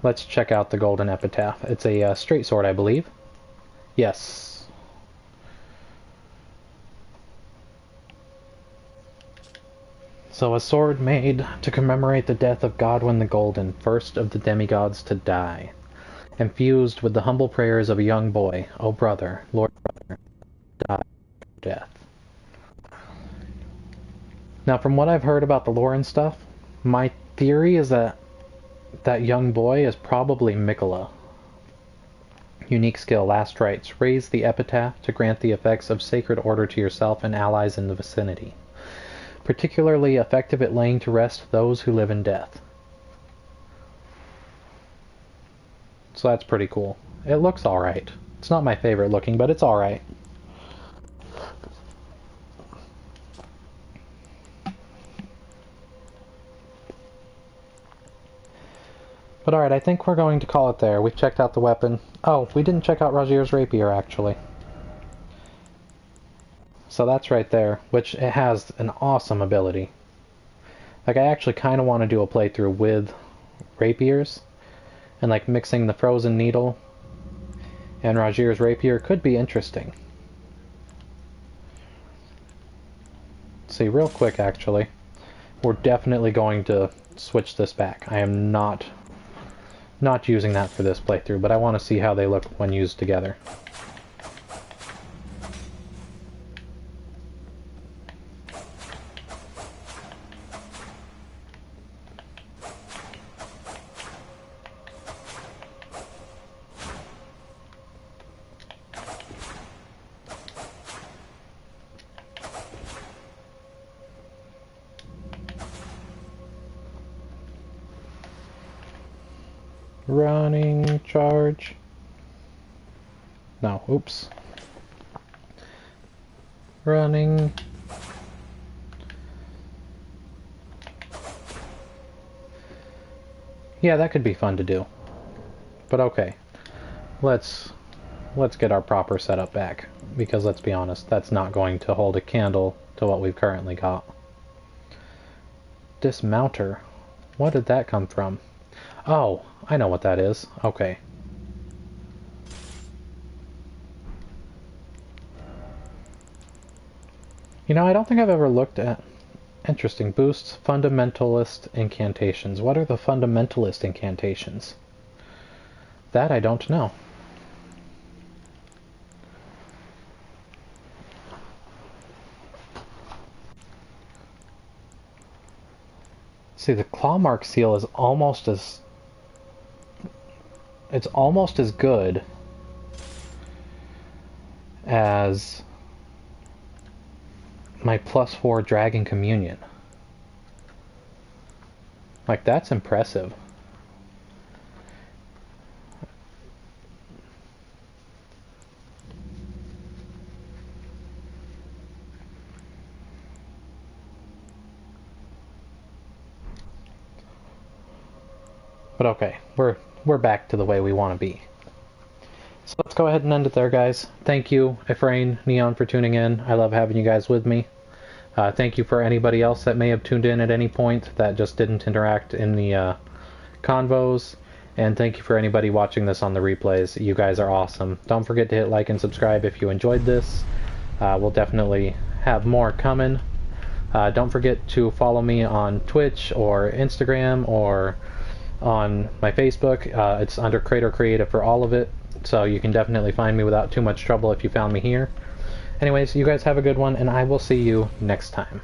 let's check out the Golden Epitaph. It's a straight sword, I believe. Yes. So a sword made to commemorate the death of Godwyn the Golden, first of the demigods to die. Infused with the humble prayers of a young boy, O brother, Lord brother, die death. Now, from what I've heard about the lore and stuff, my theory is that that young boy is probably Mikola. Unique skill, last rites. Raise the epitaph to grant the effects of sacred order to yourself and allies in the vicinity. Particularly effective at laying to rest those who live in death. So that's pretty cool. It looks alright. It's not my favorite looking, but it's alright. But alright, I think we're going to call it there. We've checked out the weapon. Oh, we didn't check out Rogier's rapier, actually. So that's right there, which it has an awesome ability. Like, I actually kind of want to do a playthrough with rapiers, and like mixing the frozen needle and Rogier's rapier could be interesting. See, real quick actually, we're definitely going to switch this back. I am not using that for this playthrough, but I want to see how they look when used together. Running charge. No, oops. Running. Yeah, that could be fun to do. But okay. Let's get our proper setup back, because let's be honest, that's not going to hold a candle to what we've currently got. Dismounter. What did that come from? Oh, I know what that is. Okay. You know, I don't think I've ever looked at... Interesting. Boosts fundamentalist incantations. What are the fundamentalist incantations? That I don't know. See, the Clawmark seal is almost as... It's almost as good as my +4 Dragon Communion. Like, that's impressive. But okay, we're back to the way we want to be. So let's go ahead and end it there, guys. Thank you, Ifrain, Neon, for tuning in. I love having you guys with me. Thank you for anybody else that may have tuned in at any point that just didn't interact in the convos. And thank you for anybody watching this on the replays. You guys are awesome. Don't forget to hit like and subscribe if you enjoyed this. We'll definitely have more coming. Don't forget to follow me on Twitch or Instagram or on my Facebook. It's under Chraetor Creative for all of it, so you can definitely find me without too much trouble if you found me here. Anyways, you guys have a good one, and I will see you next time.